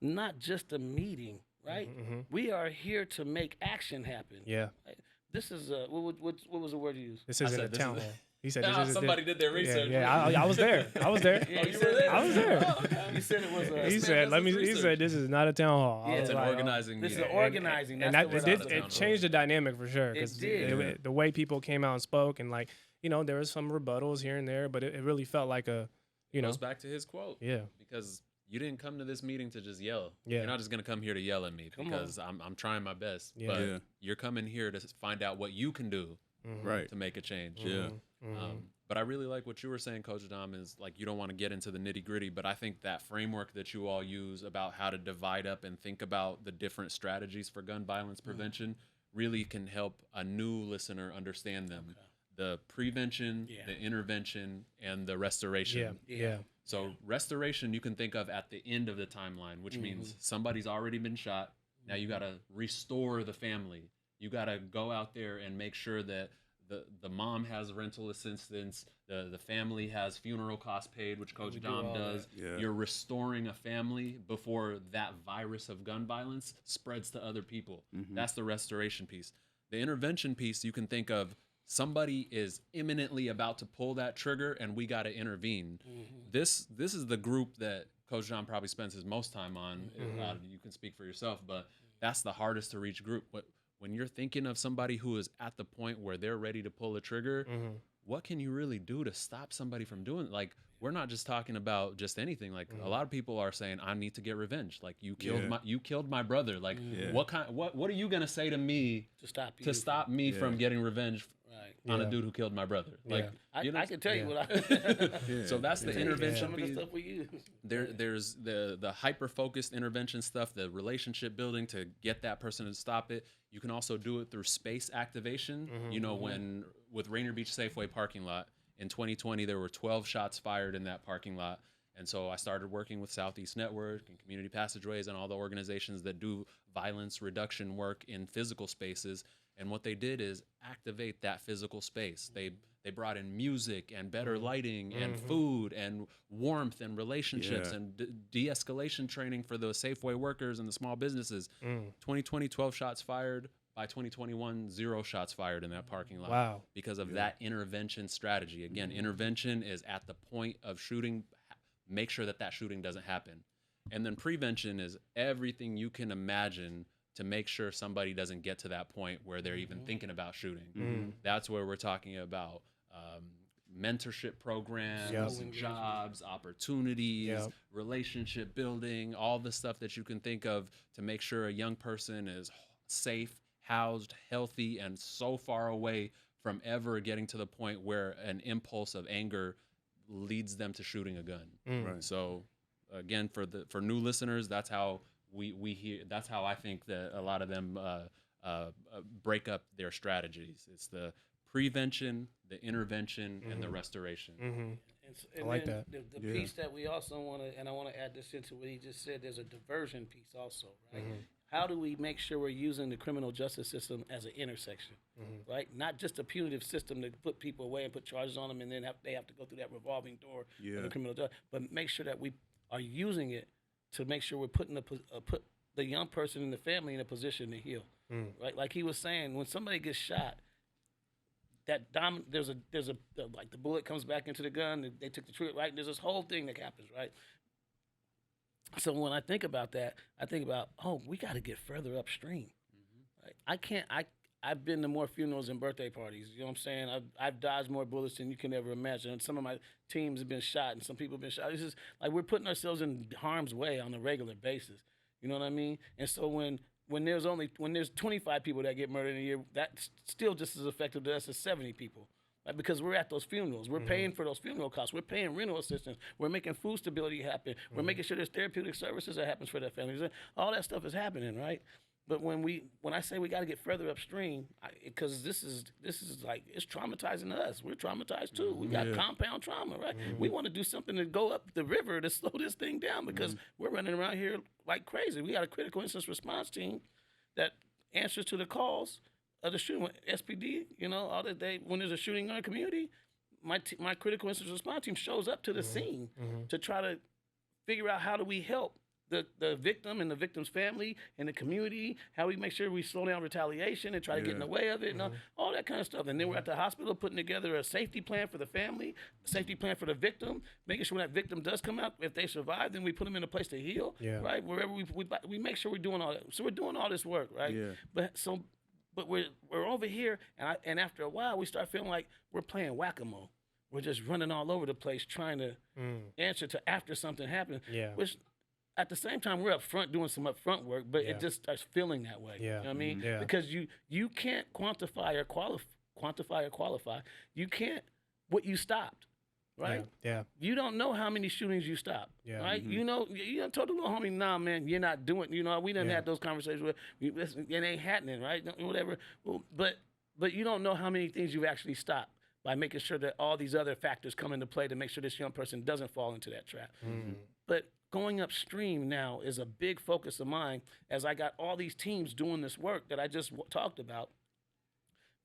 not just a meeting, right? We are here to make action happen. Yeah. Right? This is what was the word you used? This isn't a town hall. He said, somebody did their research. Yeah, I was there. I was there. Yeah, you were there. I was there. Oh, okay. You said it was a. He said, He said, this is not a town hall. Yeah, It's an organizing This is meeting. an organizing. And That's the word. it changed the dynamic for sure. It did. The way people came out and spoke, and like, you know, there was some rebuttals here and there, but it really felt like a, you know. Goes back to his quote. Yeah. Because you didn't come to this meeting to just yell. Yeah. You're not just going to come here to yell at me because I'm trying my best. Yeah. But Yeah. you're coming here to find out what you can do Right. to make a change. Yeah. But I really like what you were saying, Coach Dom, is like you don't want to get into the nitty gritty, but I think that framework that you all use about how to divide up and think about the different strategies for gun violence prevention really can help a new listener understand them. Okay. The prevention, the intervention, and the restoration. Yeah. So restoration you can think of at the end of the timeline, which means somebody's already been shot. Now you got to restore the family. You got to go out there and make sure that the mom has rental assistance, the family has funeral costs paid, which Coach Dom does. Yeah. You're restoring a family before that virus of gun violence spreads to other people. That's the restoration piece. The intervention piece, you can think of somebody is imminently about to pull that trigger and we got to intervene. This is the group that Coach Dom probably spends his most time on. You can speak for yourself, but that's the hardest to reach group. But when you're thinking of somebody who is at the point where they're ready to pull a trigger, what can you really do to stop somebody from doing it? Like, we're not just talking about just anything. Like a lot of people are saying, I need to get revenge. Like you killed my brother. Like what are you gonna say to me to stop me from getting revenge on a dude who killed my brother? Like I can tell you what I So that's the intervention some of the piece. stuff we use. There's the hyper focused intervention stuff, the relationship building to get that person to stop it. You can also do it through space activation. You know, when with Rainier Beach Safeway parking lot in 2020, there were 12 shots fired in that parking lot. And so I started working with Southeast Network and Community Passageways and all the organizations that do violence reduction work in physical spaces. And what they did is activate that physical space. They brought in music and better lighting and food and warmth and relationships and de-escalation training for the Safeway workers and the small businesses. 2020, 12 shots fired. By 2021, 0 shots fired in that parking lot. Wow. Because of that intervention strategy. Again, intervention is at the point of shooting. Make sure that shooting doesn't happen. And then prevention is everything you can imagine to make sure somebody doesn't get to that point where they're even thinking about shooting. That's where we're talking about mentorship programs, jobs, opportunities, relationship building, all the stuff that you can think of to make sure a young person is safe, housed, healthy, and so far away from ever getting to the point where an impulse of anger leads them to shooting a gun. Right. So again, for new listeners, that's how we hear. That's how I think that a lot of them break up their strategies. It's the prevention, the intervention, and the restoration. And I like then that. The piece that we also want to, and I want to add this into what he just said, there's a diversion piece also, right? How do we make sure we're using the criminal justice system as an intersection, right? Not just a punitive system to put people away and put charges on them and then they have to go through that revolving door of the criminal justice, but make sure that we are using it to make sure we're putting put the young person and the family in a position to heal, right? Like he was saying, when somebody gets shot, there's a like the bullet comes back into the gun, they took the trigger, right? There's this whole thing that happens, right? So when I think about that, I think about, we got to get further upstream. Right? I've been to more funerals and birthday parties. You know what I'm saying? I've dodged more bullets than you can ever imagine. And some of my teams have been shot, and some people have been shot. It's just like we're putting ourselves in harm's way on a regular basis. You know what I mean? And so when there's 25 people that get murdered in a year, that's still just as effective to us as 70 people. Right? Because we're at those funerals. We're paying for those funeral costs. We're paying rental assistance. We're making food stability happen. We're making sure there's therapeutic services that happens for that family. All that stuff is happening, right? But when I say we got to get further upstream, because this is like, it's traumatizing us. We're traumatized too. We got compound trauma, right? We want to do something to go up the river to slow this thing down because we're running around here like crazy. We got a critical incident response team that answers to the calls of the shooting. SPD, all that day when there's a shooting in our community, my critical incident response team shows up to the scene to try to figure out how do we help the victim and the victim's family and the community, how we make sure we slow down retaliation and try to get in the way of it, and all that kind of stuff. And then we're at the hospital putting together a safety plan for the family, a safety plan for the victim, making sure when that victim does come out, if they survive, then we put them in a place to heal, right? Wherever we make sure we're doing all that. So we're doing all this work, right? Yeah. But we're over here, and after a while, we start feeling like we're playing whack-a-mole. We're just running all over the place trying to answer to after something happens. Yeah. Which, at the same time, we're up front doing some upfront work, but it just starts feeling that way. Yeah. You know what I mean? Yeah. Because you can't quantify or qualify. You can't what you stopped, right? Yeah. You don't know how many shootings you stopped, right? You know, you done told the little homie, nah, man, you're not doing. You know, we done had those conversations with. It ain't happening, right? Whatever. Well, but you don't know how many things you've actually stopped by making sure that all these other factors come into play to make sure this young person doesn't fall into that trap. But going upstream now is a big focus of mine as I got all these teams doing this work that I just talked about.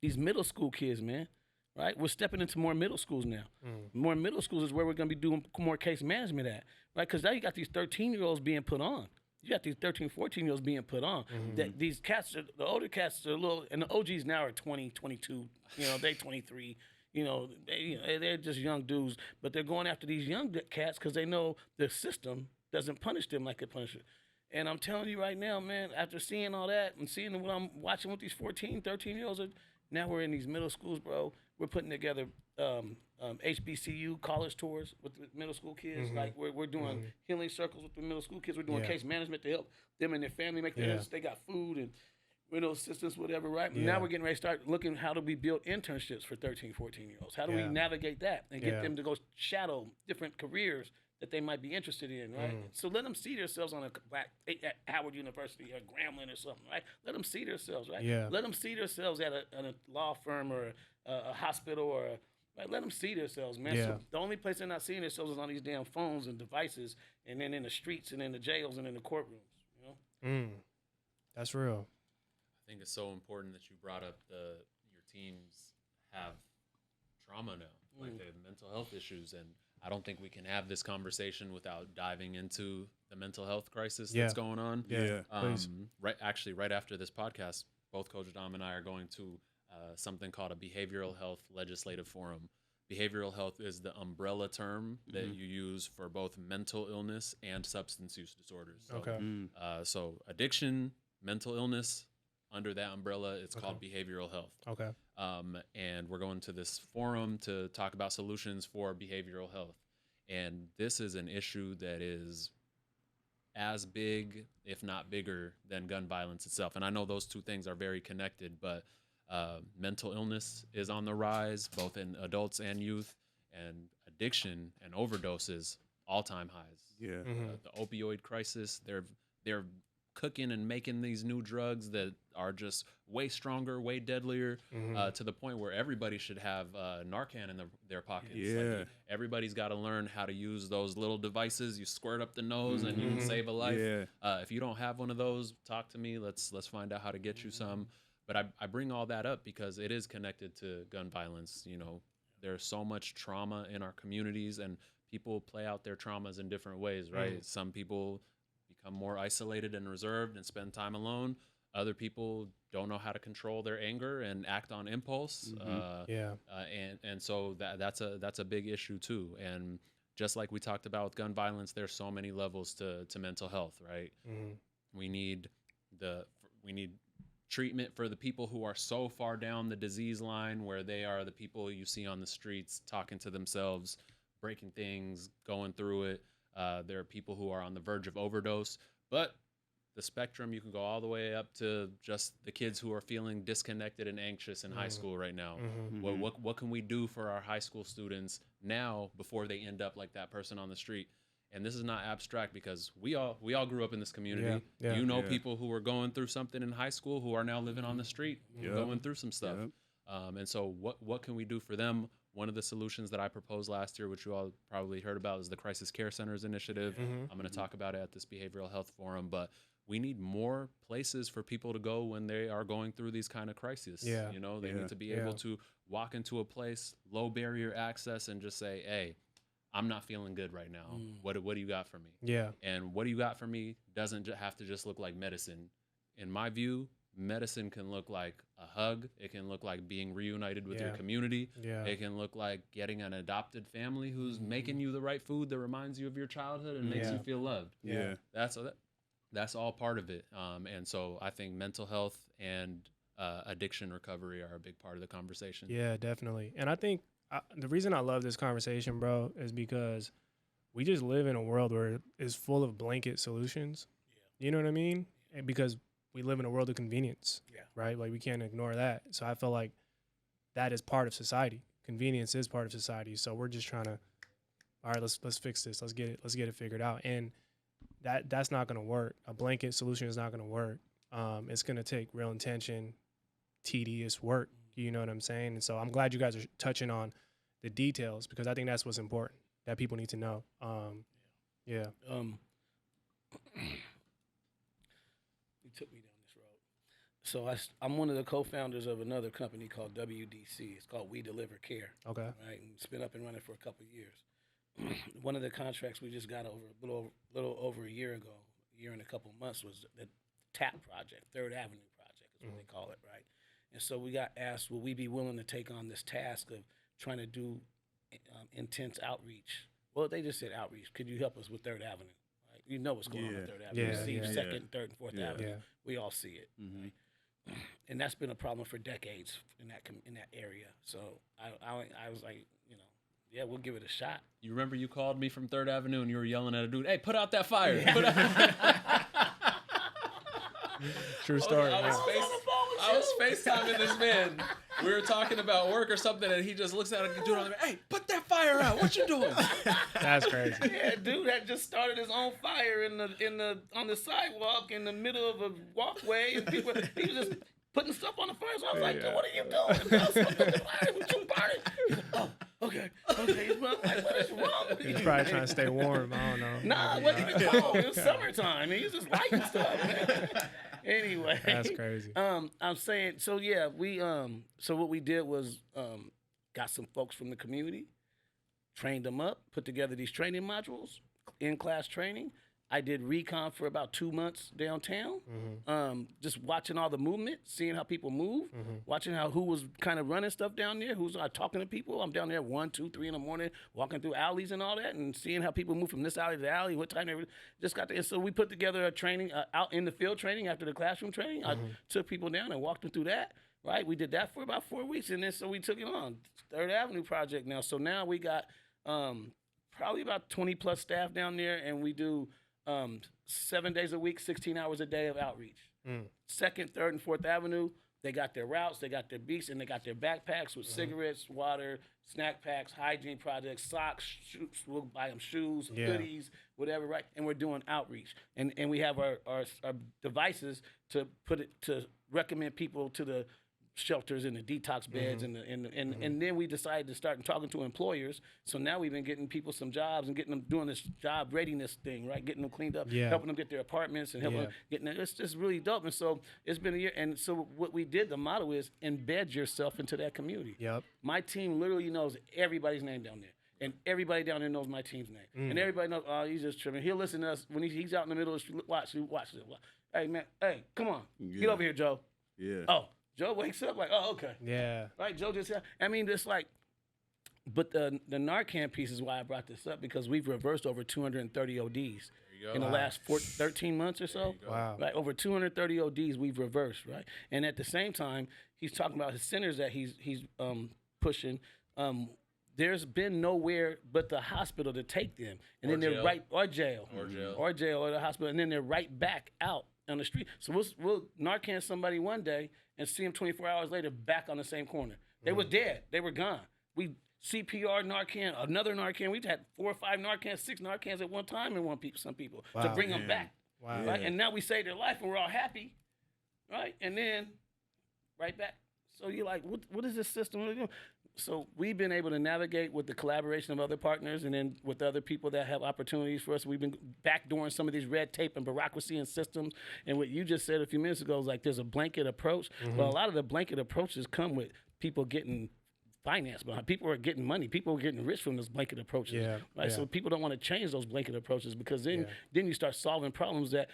These middle school kids, man, right? We're stepping into more middle schools now. More middle schools is where we're going to be doing more case management at, right? Because now you got these 13-year-olds being put on. You got these 13, 14-year-olds being put on. That these cats, the older cats are a little, and the OGs now are 20, 22, you know, they 23. You know, they're just young dudes, but they're going after these young cats because they know the system doesn't punish them like it punishes. And I'm telling you right now, man, after seeing all that and seeing what I'm watching with these 14, 13-year-olds, now we're in these middle schools, bro. We're putting together HBCU college tours with middle school kids. Like we're doing healing circles with the middle school kids. We're doing case management to help them and their family make their They got food and rental assistance, whatever, right? Now we're getting ready to start looking how do we build internships for 13, 14-year-olds? How do we navigate that and get them to go shadow different careers that they might be interested in, right? So let them see themselves on at Howard University or Grambling or something, right? Let them see themselves, right? Let them see themselves at a law firm or a hospital or right? Let them see themselves, man. So the only place they're not seeing themselves is on these damn phones and devices and then in the streets and in the jails and in the courtrooms, you know? That's real. I think it's so important that you brought up your teams have trauma now, like they have mental health issues, and I don't think we can have this conversation without diving into the mental health crisis that's going on. Right after this podcast, both Coach Dom and I are going to something called a behavioral health legislative forum. Behavioral health is the umbrella term that you use for both mental illness and substance use disorders. So, so addiction, mental illness. Under that umbrella, it's called behavioral health. And we're going to this forum to talk about solutions for behavioral health. And this is an issue that is as big, if not bigger, than gun violence itself. And I know those two things are very connected, but mental illness is on the rise, both in adults and youth, and addiction and overdoses, all-time highs. The opioid crisis, they're cooking and making these new drugs that are just way stronger, way deadlier, to the point where everybody should have Narcan in their pockets. Like everybody's got to learn how to use those little devices. You squirt up the nose and you can save a life. If you don't have one of those, talk to me. Let's find out how to get you some. But I bring all that up because it is connected to gun violence. You know, there's so much trauma in our communities, and people play out their traumas in different ways, right? Some people become more isolated and reserved and spend time alone. Other people don't know how to control their anger and act on impulse. And so that's a big issue too. And just like we talked about with gun violence, there's so many levels to mental health, right? We need treatment for the people who are so far down the disease line, where they are the people you see on the streets talking to themselves, breaking things, going through it. There are people who are on the verge of overdose, but the spectrum, you can go all the way up to just the kids who are feeling disconnected and anxious in high school right now. What can we do for our high school students now before they end up like that person on the street? And this is not abstract, because we all grew up in this community. People who were going through something in high school who are now living on the street, going through some stuff. And so what can we do for them? One of the solutions that I proposed last year, which you all probably heard about, is the Crisis Care Centers Initiative. I'm going to talk about it at this Behavioral Health Forum, but we need more places for people to go when they are going through these kind of crises. You know, they need to be able to walk into a place, low barrier access, and just say, hey, I'm not feeling good right now. What do you got for me? Yeah. And what do you got for me doesn't have to just look like medicine. In my view, medicine can look like a hug. It can look like being reunited with your community. Yeah. It can look like getting an adopted family who's making you the right food that reminds you of your childhood and makes you feel loved. Yeah. That's all part of it. And so I think mental health and addiction recovery are a big part of the conversation. Yeah, definitely. And I think the reason I love this conversation, bro, is because we just live in a world where it's full of blanket solutions. Yeah. You know what I mean? And because we live in a world of convenience, right? Like we can't ignore that. So I feel like that is part of society. Convenience is part of society. So we're just trying to, all right, let's fix this. Let's get it figured out. And that's not going to work. A blanket solution is not going to work. It's going to take real intention, tedious work. You know what I'm saying? And so I'm glad you guys are touching on the details because I think that's what's important that people need to know. Yeah. You took me down this road. So I'm one of the co-founders of another company called WDC. It's called We Deliver Care. Okay. Right. And it's been up and running for a couple of years. One of the contracts we just got a little over a year ago, a year and a couple of months, was the TAP project, Third Avenue project is what they call it, right? And so we got asked, will we be willing to take on this task of trying to do intense outreach? Well, they just said outreach. Could you help us with Third Avenue? Right? You know what's going on with Third Avenue. You see Second, Third, and Fourth Avenue. Yeah. We all see it. Mm-hmm. Right? And that's been a problem for decades in that area. So I was like, yeah, we'll give it a shot. You remember you called me from Third Avenue and you were yelling at a dude, hey, put out that fire. True story. I was FaceTiming this man. We were talking about work or something, and he just looks at a dude on the hey, put that fire out. What you doing? That's crazy. Yeah, dude had just started his own fire on the sidewalk in the middle of a walkway, and he was just putting stuff on the fire. So I was like, dude, what are you doing? Oh, okay. He's like, what is wrong with you? He's probably trying to stay warm. I don't know. Nah, it wasn't even cold. It was summertime. He was just lighting stuff, man. Anyway, that's crazy. I'm saying, so yeah, so what we did was got some folks from the community, trained them up, put together these training modules, in-class training. I did recon for about 2 months downtown, just watching all the movement, seeing how people move, watching who was kind of running stuff down there, who's talking to people. I'm down there 1, 2, 3 in the morning, walking through alleys and all that, and seeing how people move from this alley to the alley, what time they just got there. And so we put together a training, out in the field training after the classroom training. I took people down and walked them through that. Right, we did that for about 4 weeks, and then so we took it on Third Avenue project now. So now we got probably about 20 plus staff down there, and we do 7 days a week, 16 hours a day of outreach. Second, Third, and Fourth Avenue, they got their routes, they got their beats, and they got their backpacks with cigarettes, water, snack packs, hygiene projects, socks, shoes. We'll buy them shoes, hoodies, whatever, right? And we're doing outreach, and we have our devices to recommend people to the shelters and the detox beds and then we decided to start talking to employers. So now we've been getting people some jobs and getting them doing this job readiness thing, right? Getting them cleaned up, helping them get their apartments and helping them getting them. It's just really dope. And so it's been a year. And so what we did, the motto is embed yourself into that community. Yep. My team literally knows everybody's name down there. And everybody down there knows my team's name. And everybody knows, oh, he's just tripping. He'll listen to us when he's out in the middle of the street. Watch this. Hey, man, come on. Get over here, Joe. Yeah. Oh. Joe wakes up like, oh, okay. Yeah. Right, Joe just, I mean, it's like, but the Narcan piece is why I brought this up, because we've reversed over 230 ODs in the last 13 months or so. Wow. Right, over 230 ODs we've reversed, right? And at the same time, he's talking about his centers that he's pushing. There's been nowhere but the hospital to take them. And then they're right, or jail, or the hospital, and then they're right back out on the street. So we'll Narcan somebody one day and see them 24 hours later back on the same corner. They was dead. They were gone. We CPR Narcan, another Narcan. We've had 4 or 5 Narcans, 6 Narcans at one time in some people to bring them back. Wow. Right? And now we saved their life and we're all happy, right? And then right back. So you're like, what is this system doing? So we've been able to navigate with the collaboration of other partners and then with other people that have opportunities for us. We've been backdooring some of these red tape and bureaucracy and systems. And what you just said a few minutes ago is like there's a blanket approach. Well, a lot of the blanket approaches come with people getting finance behind. People are getting money. People are getting rich from those blanket approaches. Yeah, right. yeah. So people don't want to change those blanket approaches because then you start solving problems that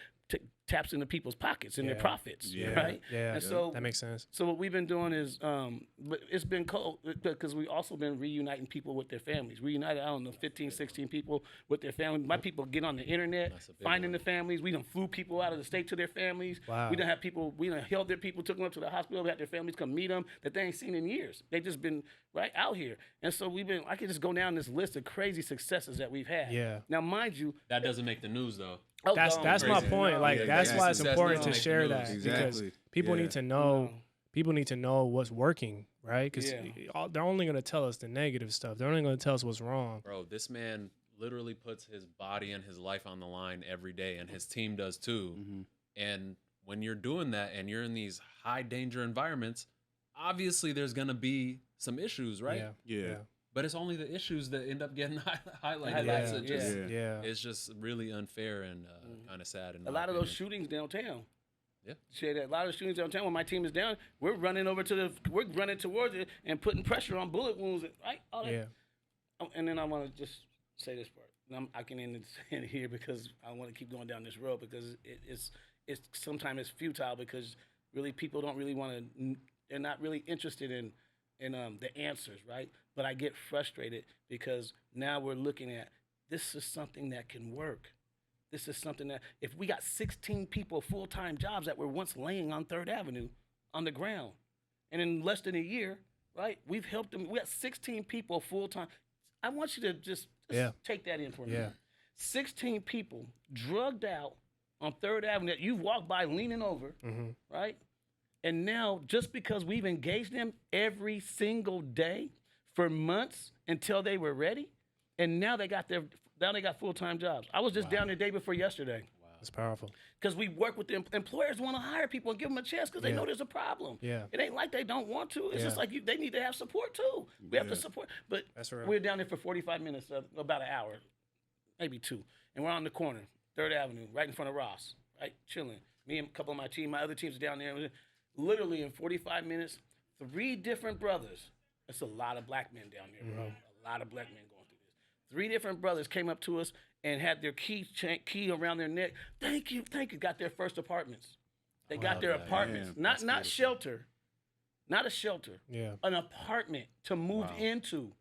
taps into people's pockets and their profits. Yeah. Right. Yeah. And so that makes sense. So what we've been doing is, but it's been cool because we also been reuniting people with their families. Reunited, I don't know, 15, 16 people with their families. My people get on the internet, finding the families. We done flew people out of the state to their families. Wow. We done have people, we done held their people, took them up to the hospital, had their families come meet them that they ain't seen in years. They just been right out here. And so I could just go down this list of crazy successes that we've had. Yeah. Now, mind you. That doesn't make the news, though. That's my point. No, like that's why it's important to share news. that Exactly. because people need to know. People need to know what's working, right? Because they're only going to tell us the negative stuff. They're only going to tell us what's wrong. Bro, this man literally puts his body and his life on the line every day, and his team does too. Mm-hmm. And when you're doing that and you're in these high danger environments, obviously there's going to be some issues, right? Yeah. But it's only the issues that end up getting highlighted. Yeah. It's just really unfair and kind of sad. A lot of those shootings downtown. Yeah. Share that. A lot of shootings downtown. When my team is down, we're running towards it and putting pressure on bullet wounds. Right. All that. Yeah. And then I want to just say this part. And I can end it here because I want to keep going down this road because it's sometimes it's futile because really people don't really want to. They're not really interested in the answers, right? But I get frustrated because now we're looking at this is something that can work. This is something that if we got 16 people full-time jobs that were once laying on 3rd Avenue on the ground, and in less than a year, right, we've helped them. We got 16 people full-time. I want you to just take that in for me. 16 people drugged out on 3rd Avenue that you walk by leaning over, right? And now, just because we've engaged them every single day for months until they were ready, and now they got full-time jobs. I was just down there the day before yesterday. Wow. That's powerful. Because we work with them. Employers want to hire people and give them a chance because they know there's a problem. Yeah. It ain't like they don't want to. It's just like they need to have support too. We have to support. But we're down there for 45 minutes, about an hour, maybe 2. And we're on the corner, 3rd Avenue, right in front of Ross, right, chilling. Me and a couple of my team, my other teams are down there. Literally in 45 minutes, 3 different brothers. That's a lot of black men down there, bro. A lot of black men going through this. 3 different brothers came up to us and had their key around their neck. Thank you. Got their first apartments. They got their apartments, not shelter, not a shelter. Yeah. An apartment to move into.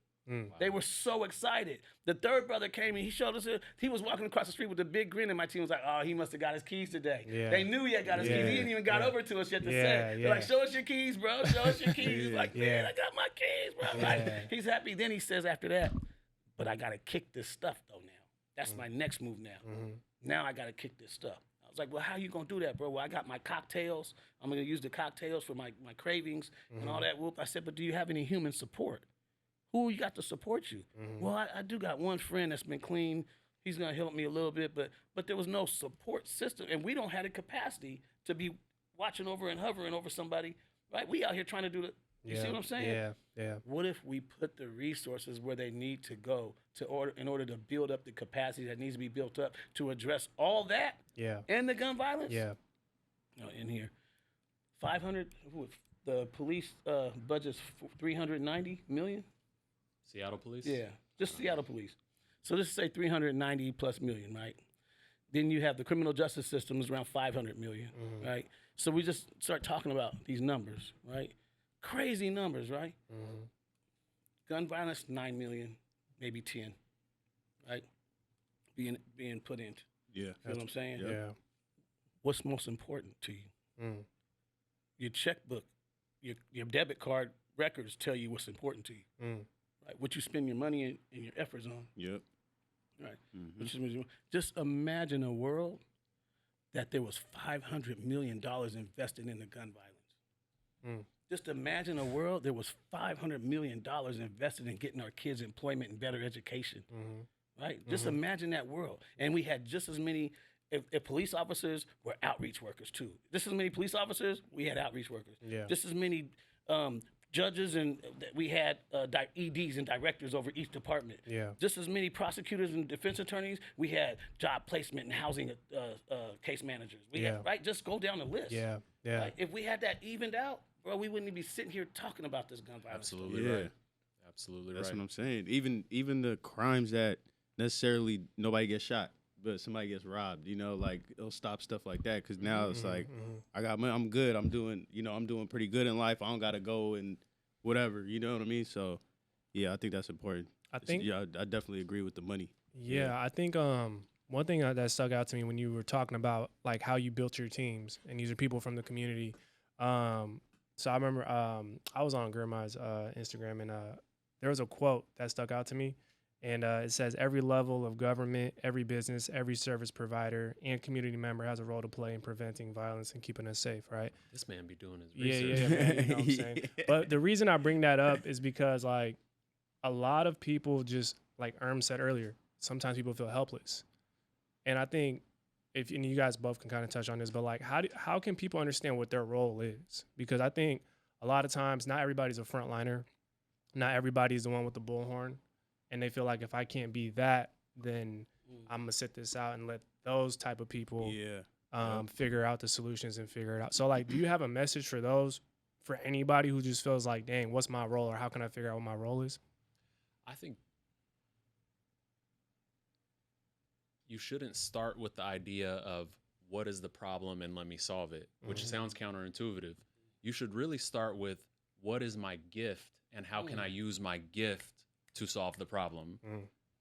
They were so excited. The 3rd brother came and he showed us. He was walking across the street with a big grin, and my team was like, "Oh, he must have got his keys today." Yeah. They knew he had got his keys. He didn't even got over to us yet to say. They're like, "Show us your keys, bro. Show us your keys." He's like, "Man, I got my keys, bro." Like, he's happy. Then he says after that, "But I gotta kick this stuff though now. That's my next move now. Now I gotta kick this stuff." I was like, "Well, how you gonna do that, bro?" "Well, I got my cocktails. I'm gonna use the cocktails for my cravings and all that." Whoop. I said, "But do you have any human support? Who you got to support you?" "Well, I do got one friend that's been clean. He's gonna help me a little bit, but there was no support system, and we don't have the capacity to be watching over and hovering over somebody, right? We out here trying to do the. You see what I'm saying? Yeah. What if we put the resources where they need to go in order to build up the capacity that needs to be built up to address all that? Yeah. And the gun violence? Yeah. No, in here, 500. The police budget's $390 million. Seattle police? Yeah, just Seattle police. So let's say 390 plus million, right? Then you have the criminal justice system is around 500 million, right? So we just start talking about these numbers, right? Crazy numbers, right? Gun violence, 9 million, maybe 10, right? Being put into. Yeah. You know what I'm saying? Yeah. What's most important to you? Your checkbook, your debit card records tell you what's important to you. Right? What you spend your money and your efforts on. Yep. Right. Which is, just imagine a world that there was $500 million invested in the gun violence. Just imagine a world there was $500 million invested in getting our kids employment and better education. Right. Just imagine that world, and we had just as many. If police officers were outreach workers too, just as many police officers, we had outreach workers. Yeah. Just as many judges, and we had EDs and directors over each department. Yeah. Just as many prosecutors and defense attorneys, we had job placement and housing case managers. We had, right? Just go down the list. Yeah. Yeah. Right? If we had that evened out, bro, we wouldn't be sitting here talking about this gun violence. Absolutely right. Absolutely That's right. what I'm saying. Even the crimes that necessarily nobody gets shot, but somebody gets robbed. Like it'll stop stuff like that. Because now it's like I got money, I'm good. I'm doing pretty good in life. I don't gotta go and whatever. You know what I mean? So yeah, I think that's important. I think I definitely agree with the money. Yeah, I think one thing that stuck out to me when you were talking about like how you built your teams, and these are people from the community. So I remember I was on Girmay's Instagram, and there was a quote that stuck out to me, and it says, "Every level of government, every business, every service provider, and community member has a role to play in preventing violence and keeping us safe." Right? This man be doing his Yeah, research. man, you know what I'm saying? But the reason I bring that up is because like a lot of people just like Erm said earlier, sometimes people feel helpless. And I think and you guys both can kind of touch on this, but like how can people understand what their role is? Because I think a lot of times not everybody's a frontliner. Not everybody's the one with the bullhorn. And they feel like if I can't be that, then I'm gonna sit this out and let those type of people figure out the solutions and figure it out. So like, do you have a message for anybody who just feels like, dang, what's my role, or how can I figure out what my role is? I think you shouldn't start with the idea of what is the problem and let me solve it, which sounds counterintuitive. You should really start with what is my gift and how can I use my gift to solve the problem.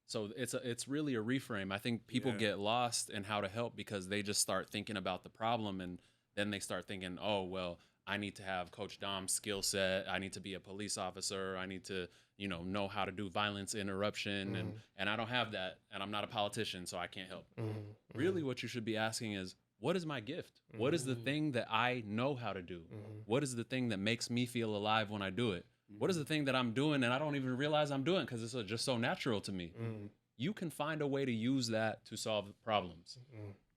So it's really a reframe. I think people get lost in how to help because they just start thinking about the problem, and then they start thinking, oh, well, I need to have Coach Dom's skill set. I need to be a police officer. I need to, know how to do violence interruption. And I don't have that. And I'm not a politician, so I can't help. Really, what you should be asking is, what is my gift? What is the thing that I know how to do? What is the thing that makes me feel alive when I do it? What is the thing that I'm doing and I don't even realize I'm doing because it's just so natural to me? You can find a way to use that to solve problems.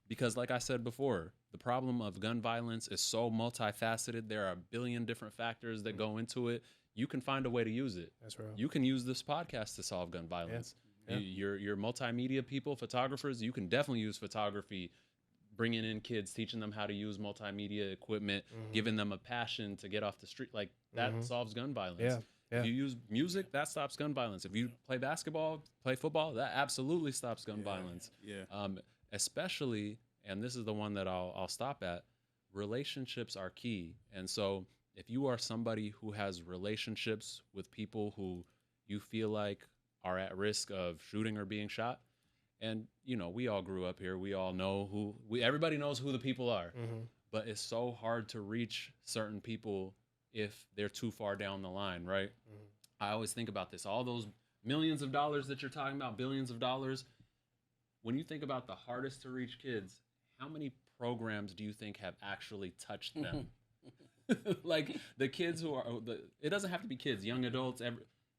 Because like I said before, the problem of gun violence is so multifaceted. There are a billion different factors that go into it. You can find a way to use it. That's real. You can use this podcast to solve gun violence. Yeah. You're multimedia people, photographers. You can definitely use photography, bringing in kids, teaching them how to use multimedia equipment, giving them a passion to get off the street. Like that solves gun violence. Yeah. If you use music, that stops gun violence. If you play basketball, play football, that absolutely stops gun violence. Especially, and this is the one that I'll stop at, relationships are key. And so if you are somebody who has relationships with people who you feel like are at risk of shooting or being shot, and we all grew up here, we all know everybody knows who the people are, but it's so hard to reach certain people if they're too far down the line, right? I always think about this, all those millions of dollars that you're talking about, billions of dollars. When you think about the hardest to reach kids, how many programs do you think have actually touched them? Like the kids who are, it doesn't have to be kids, young adults.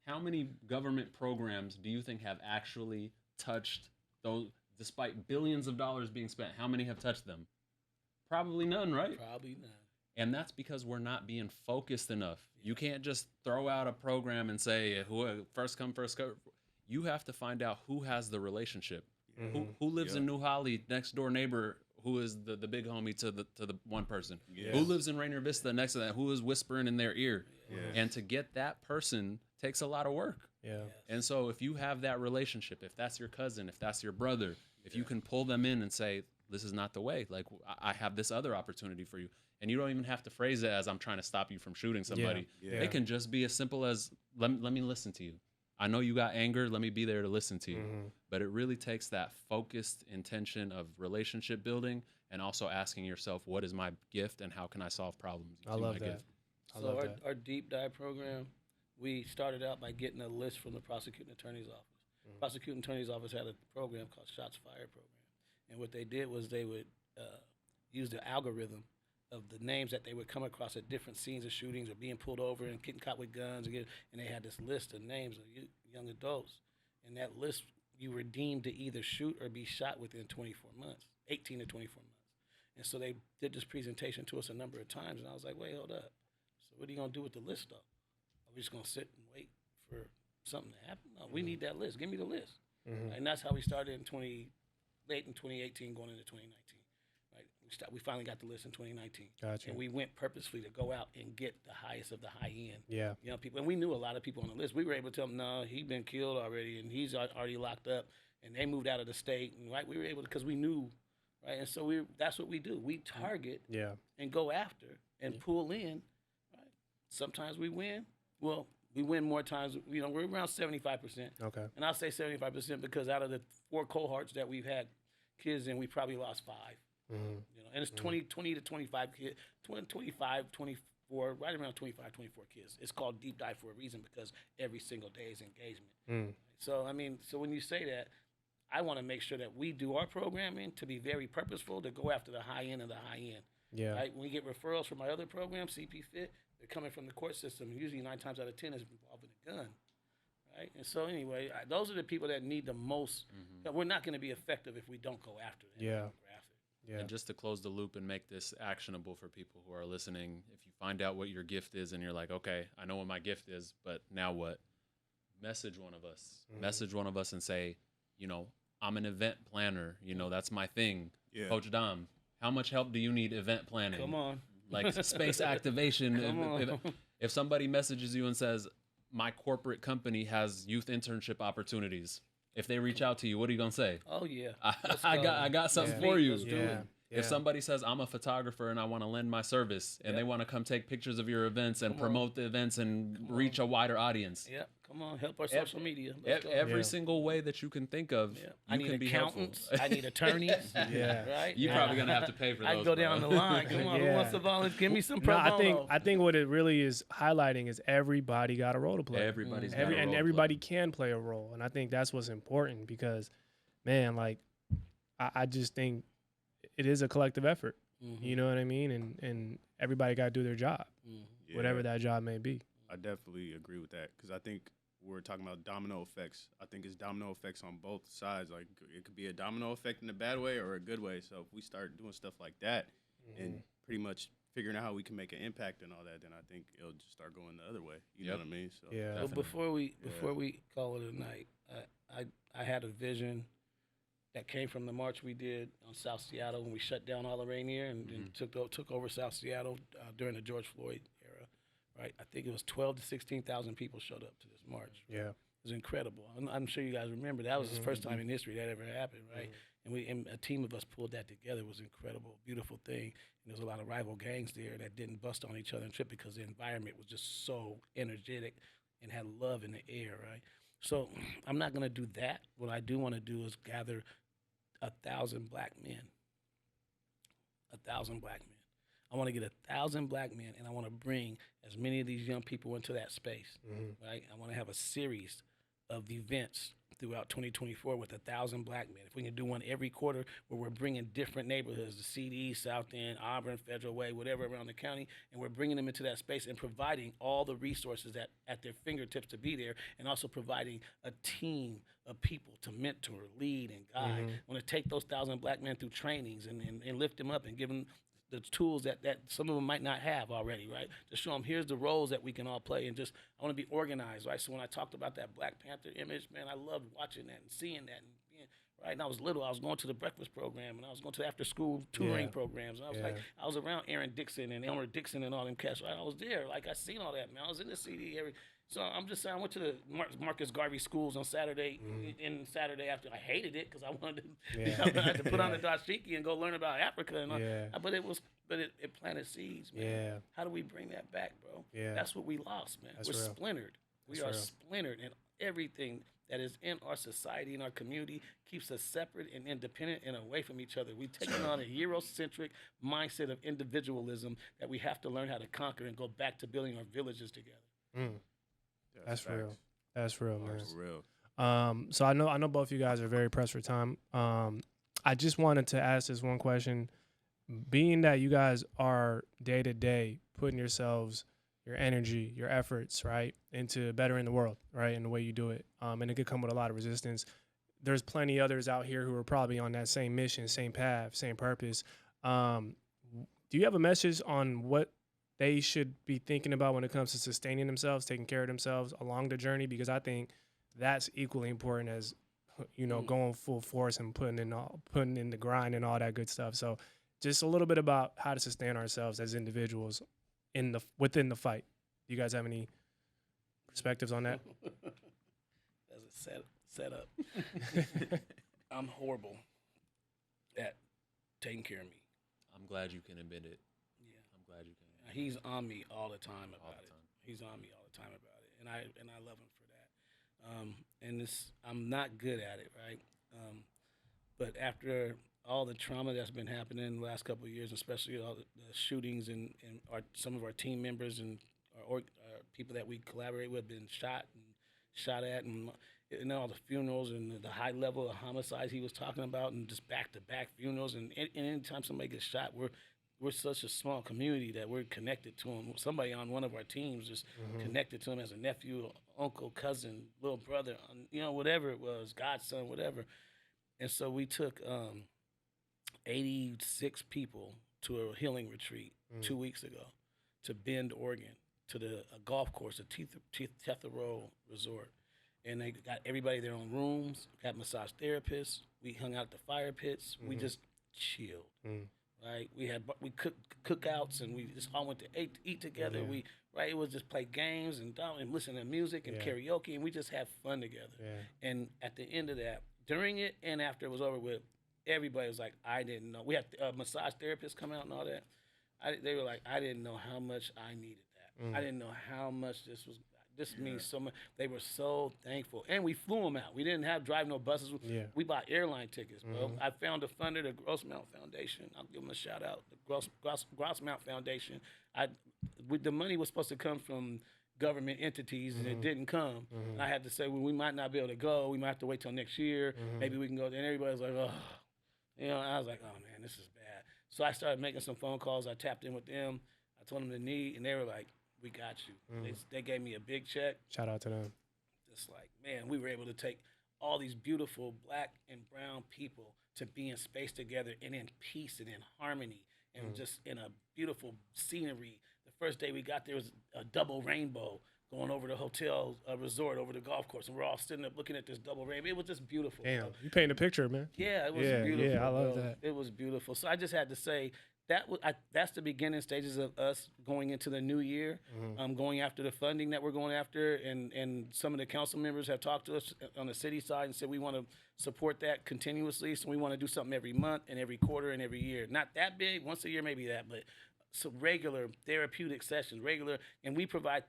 How many government programs do you think have actually touched those, despite billions of dollars being spent? How many have touched them? Probably none, right? Probably none. And that's because we're not being focused enough. You can't just throw out a program and say, first come, first go. You have to find out who has the relationship. Who lives in New Holly, next door neighbor, who is the big homie to the one person. Who lives in Rainier Vista next to that, who is whispering in their ear. And to get that person takes a lot of work. And so if you have that relationship, if that's your cousin, if that's your brother, if you can pull them in and say, this is not the way, like I have this other opportunity for you. And you don't even have to phrase it as I'm trying to stop you from shooting somebody. It can just be as simple as, let me listen to you. I know you got anger. Let me be there to listen to you. But it really takes that focused intention of relationship building and also asking yourself, what is my gift and how can I solve problems? I love that. So our deep dive program, we started out by getting a list from the prosecuting attorney's office. Prosecuting attorney's office had a program called Shots Fired program. And what they did was they would use the algorithm of the names that they would come across at different scenes of shootings or being pulled over and getting caught with guns. And they had this list of names of young adults. And that list, you were deemed to either shoot or be shot within 24 months, 18 to 24 months. And so they did this presentation to us a number of times. And I was like, wait, hold up. So what are you going to do with the list, though? Are we just going to sit and wait for something to happen? No, we need that list. Give me the list. And that's how we started late in 2018, going into 2019. Right? We We finally got the list in 2019. Gotcha. And we went purposefully to go out and get the highest of the high end. Yeah. You know, people, and we knew a lot of people on the list. We were able to tell them, no, he's been killed already, and he's already locked up, and they moved out of the state. And right, we were able to, because we knew, right, and so that's what we do. We target and go after and pull in. Right, sometimes we win. Well, we win more times. You know, we're around 75%. Okay. And I'll say 75% because out of the 4 cohorts that we've had kids in, we probably lost 5. You know, and it's 20 to 25 kids, 25, 24, right around 25, 24 kids. It's called deep dive for a reason because every single day is engagement. So, I mean, so when you say that, I want to make sure that we do our programming to be very purposeful, to go after the high end of the high end. Yeah. Right? When we get referrals from my other program, CP Fit, they're coming from the court system. Usually 9 times out of 10 is involved in a gun. Right? And so anyway, those are the people that need the most. That we're not going to be effective if we don't go after them. Yeah. Yeah. And just to close the loop and make this actionable for people who are listening, if you find out what your gift is and you're like, okay, I know what my gift is, but now what? Message one of us. Message one of us and say, you know, I'm an event planner. You know, that's my thing. Yeah. Coach Dom, how much help do you need event planning? Come on. Like space activation. If somebody messages you and says, my corporate company has youth internship opportunities, if they reach out to you, what are you gonna say? Oh yeah, I got something for you. Yeah. If somebody says I'm a photographer and I want to lend my service, and they want to come take pictures of your events and promote the events and reach a wider audience. Yeah, come on, help our social media. Every single way that you can think of. Yeah. I need accountants. I need attorneys. Right. You're probably gonna have to pay for those. I can go down the line. Come on, who wants to volunteer? Give me some pro bono. I think what it really is highlighting is everybody got a role to play. Everybody's got a role and everybody can play a role, and I think that's what's important because, man, like I just think it is a collective effort. You know what I mean? And everybody got to do their job, whatever that job may be. I definitely agree with that because I think we're talking about domino effects. I think it's domino effects on both sides. Like it could be a domino effect in a bad way or a good way. So if we start doing stuff like that and pretty much figuring out how we can make an impact and all that, then I think it'll just start going the other way. You know what I mean? So So before we call it a night, I had a vision that came from the march we did on South Seattle when we shut down all the Rainier and took over South Seattle during the George Floyd era, right? I think it was 12 to 16,000 people showed up to this march. Yeah. It was incredible. I'm sure you guys remember that was the first time in history that ever happened, right? And a team of us pulled that together. It was incredible, beautiful thing. And there was a lot of rival gangs there that didn't bust on each other and trip because the environment was just so energetic and had love in the air, right? So I'm not going to do that. What I do want to do is gather 1,000 black men. 1,000 black men. I want to get 1,000 black men, and I want to bring as many of these young people into that space, right? I want to have a series of events throughout 2024 with 1,000 black men. If we can do one every quarter where we're bringing different neighborhoods, the CD, South End, Auburn, Federal Way, whatever around the county, and we're bringing them into that space and providing all the resources that at their fingertips to be there, and also providing a team of people to mentor, lead, and guide. I want to take those 1,000 black men through trainings and lift them up and give them the tools that some of them might not have already, right? To show them here's the roles that we can all play, and just I want to be organized, right? So when I talked about that Black Panther image, man, I loved watching that and seeing that, and being, right? And I was little, I was going to the breakfast program, and I was going to the after-school touring programs, and I was like, I was around Aaron Dixon and Elmer Dixon and all them cats, right? I was there, like I seen all that, man. I was in the CD So I'm just saying, I went to the Marcus Garvey schools on Saturday, and Saturday after I hated it because I wanted to, I had to put on the dashiki and go learn about Africa and all. But it planted seeds, man. Yeah. How do we bring that back, bro? Yeah. That's what we lost, man. We're splintered. We are splintered, and everything that is in our society, in our community, keeps us separate and independent and away from each other. We've taken on a Eurocentric mindset of individualism that we have to learn how to conquer and go back to building our villages together. That's real. That's real, man. That's real. So I know both of you guys are very pressed for time. I just wanted to ask this one question. Being that you guys are day to day putting yourselves, your energy, your efforts, right, into bettering the world, right, in the way you do it, and it could come with a lot of resistance. There's plenty others out here who are probably on that same mission, same path, same purpose. Do you have a message on what they should be thinking about when it comes to sustaining themselves, taking care of themselves along the journey? Because I think that's equally important as, going full force and putting in the grind and all that good stuff. So just a little bit about how to sustain ourselves as individuals within the fight. Do you guys have any perspectives on that? That's a setup. I'm horrible at taking care of me. I'm glad you can admit it. Yeah. I'm glad you can. He's on me all the time about All the it. time. He's on me all the time about it, and I love him for that. And I'm not good at it, right? But after all the trauma that's been happening in the last couple of years, especially all the shootings and some of our team members and our people that we collaborate with been shot at, and all the funerals and the high level of homicides he was talking about, and just back-to-back funerals, and anytime somebody gets shot, we're such a small community that we're connected to him. Somebody on one of our teams just connected to him as a nephew, uncle, cousin, little brother, whatever it was, godson, whatever. And so we took 86 people to a healing retreat 2 weeks ago to Bend, Oregon, to a golf course, a Tethero Resort. And they got everybody their own rooms, got massage therapists. We hung out at the fire pits. We just chilled, right? We cooked cookouts, and we just all went to eat together. Yeah. It was just play games and listen to music and karaoke, and we just had fun together. Yeah. And at the end of that, during it and after it was over with, everybody was like, I didn't know. We had massage therapists come out and all that. They were like, I didn't know how much I needed that. I didn't know how much this means so much. They were so thankful. And we flew them out. We didn't drive no buses. Yeah. We bought airline tickets, bro. I found a funder, the Grossmount Foundation. I'll give them a shout out. The Grossmount Foundation. The money was supposed to come from government entities, and it didn't come. I had to say, well, we might not be able to go. We might have to wait till next year. Maybe we can go. And everybody was like, oh. I was like, oh, man, this is bad. So I started making some phone calls. I tapped in with them. I told them the need, and they were like, we got you. They gave me a big check. Shout out to them. Just like, man, we were able to take all these beautiful black and brown people to be in space together and in peace and in harmony and just in a beautiful scenery. The first day we got there was a double rainbow going over the hotel resort, over the golf course, and we're all sitting up looking at this double rainbow. It was just beautiful. Damn, bro. you painting a picture, man. Yeah, it was beautiful. Yeah, I love bro. that. It was beautiful. So I just had to say that's the beginning stages of us going into the new year, going after the funding that we're going after, and some of the council members have talked to us on the city side and said we want to support that continuously. So we want to do something every month and every quarter and every year. Not that big, once a year maybe that, but so regular therapeutic sessions, and we provide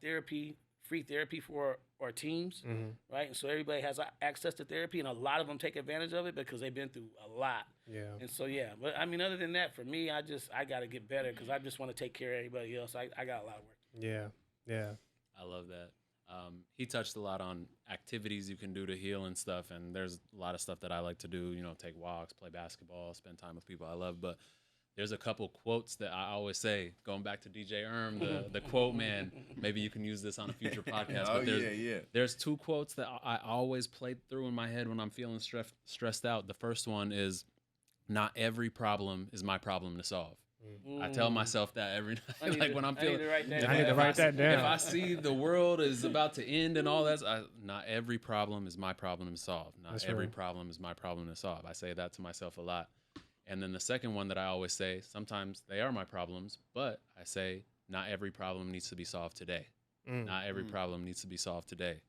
free therapy for our teams, right? And so everybody has access to therapy, and a lot of them take advantage of it because they've been through a lot. Yeah. And so, but I mean, other than that, for me, I got to get better because I just want to take care of everybody else. I got a lot of work. Yeah. I love that. He touched a lot on activities you can do to heal and stuff, and there's a lot of stuff that I like to do, take walks, play basketball, spend time with people I love, but there's a couple quotes that I always say, going back to DJ the quote man. Maybe you can use this on a future podcast. But there's two quotes that I always play through in my head when I'm feeling stressed out. The first one is, not every problem is my problem to solve. I tell myself that every night, when I'm feeling. I need to write that down. If I see the world is about to end and all that, not every problem is my problem to solve. Not every problem is my problem to solve. I say that to myself a lot. And then the second one that I always say, sometimes they are my problems, but I say, not every problem needs to be solved today. Not every problem needs to be solved today.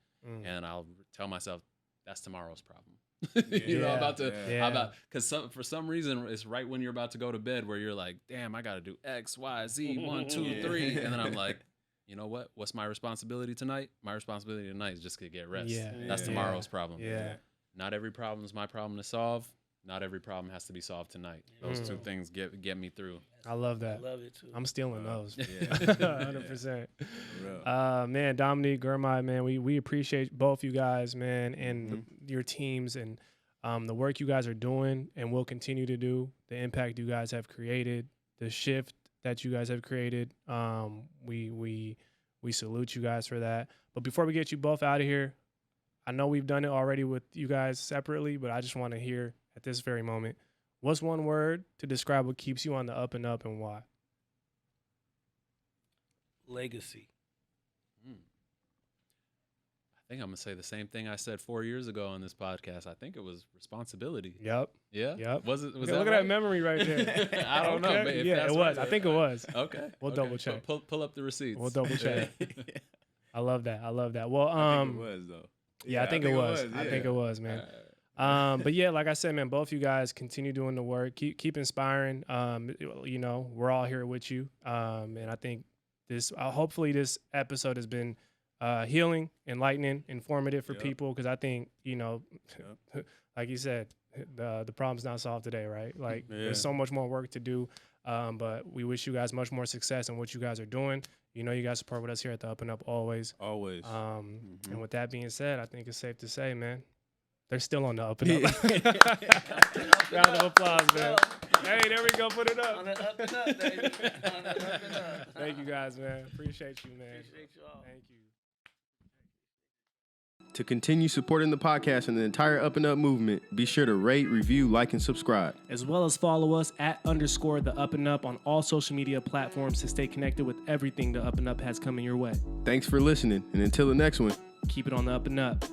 And I'll tell myself, that's tomorrow's problem. Because for some reason, it's right when you're about to go to bed where you're like, damn, I got to do X, Y, Z, 1, 2, 3. And then I'm like, you know what? What's my responsibility tonight? My responsibility tonight is just to get rest. That's tomorrow's problem. Not every problem is my problem to solve. Not every problem has to be solved tonight. Those two things get me through. I love that. I love it too. I'm stealing those. 100%. Man, Dominique, Girmay, man, we appreciate both you guys, man, and your teams and the work you guys are doing and will continue to do, the impact you guys have created, the shift that you guys have created. We salute you guys for that. But before we get you both out of here, I know we've done it already with you guys separately, but I just want to hear at this very moment, what's one word to describe what keeps you on the up and up and why? Legacy. I think I'm gonna say the same thing I said 4 years ago on this podcast. I think it was responsibility. Yep. Yeah. Yep. Was it? Was Look that at right? that memory right there. I don't know. Okay. But if Yeah, that's it was. right, I think it was. Okay. We'll okay. double check. Pull up the receipts. We'll double check. I love that. Well, I think it was though. yeah, I think it was. I think it was, man. But yeah, like I said, man, both you guys continue doing the work. Keep inspiring. You know, we're all here with you. And I think hopefully this episode has been healing, enlightening, informative for people, because I think, you know, like you said, the problem's not solved today, right? Like there's so much more work to do. But we wish you guys much more success in what you guys are doing. You know, you guys support with us here at the UpNUp always. Always. And with that being said, I think it's safe to say, man, they're still on the UpNUp. Round of applause, man. Hey, there we go. Put it up. On the UpNUp, baby. On the UpNUp. Thank you guys, man. Appreciate you, man. Appreciate you all. Thank you. To continue supporting the podcast and the entire UpNUp movement, be sure to rate, review, like, and subscribe. As well as follow us at _the UpNUp on all social media platforms to stay connected with everything the UpNUp has coming your way. Thanks for listening, and until the next one, Keep it on the UpNUp.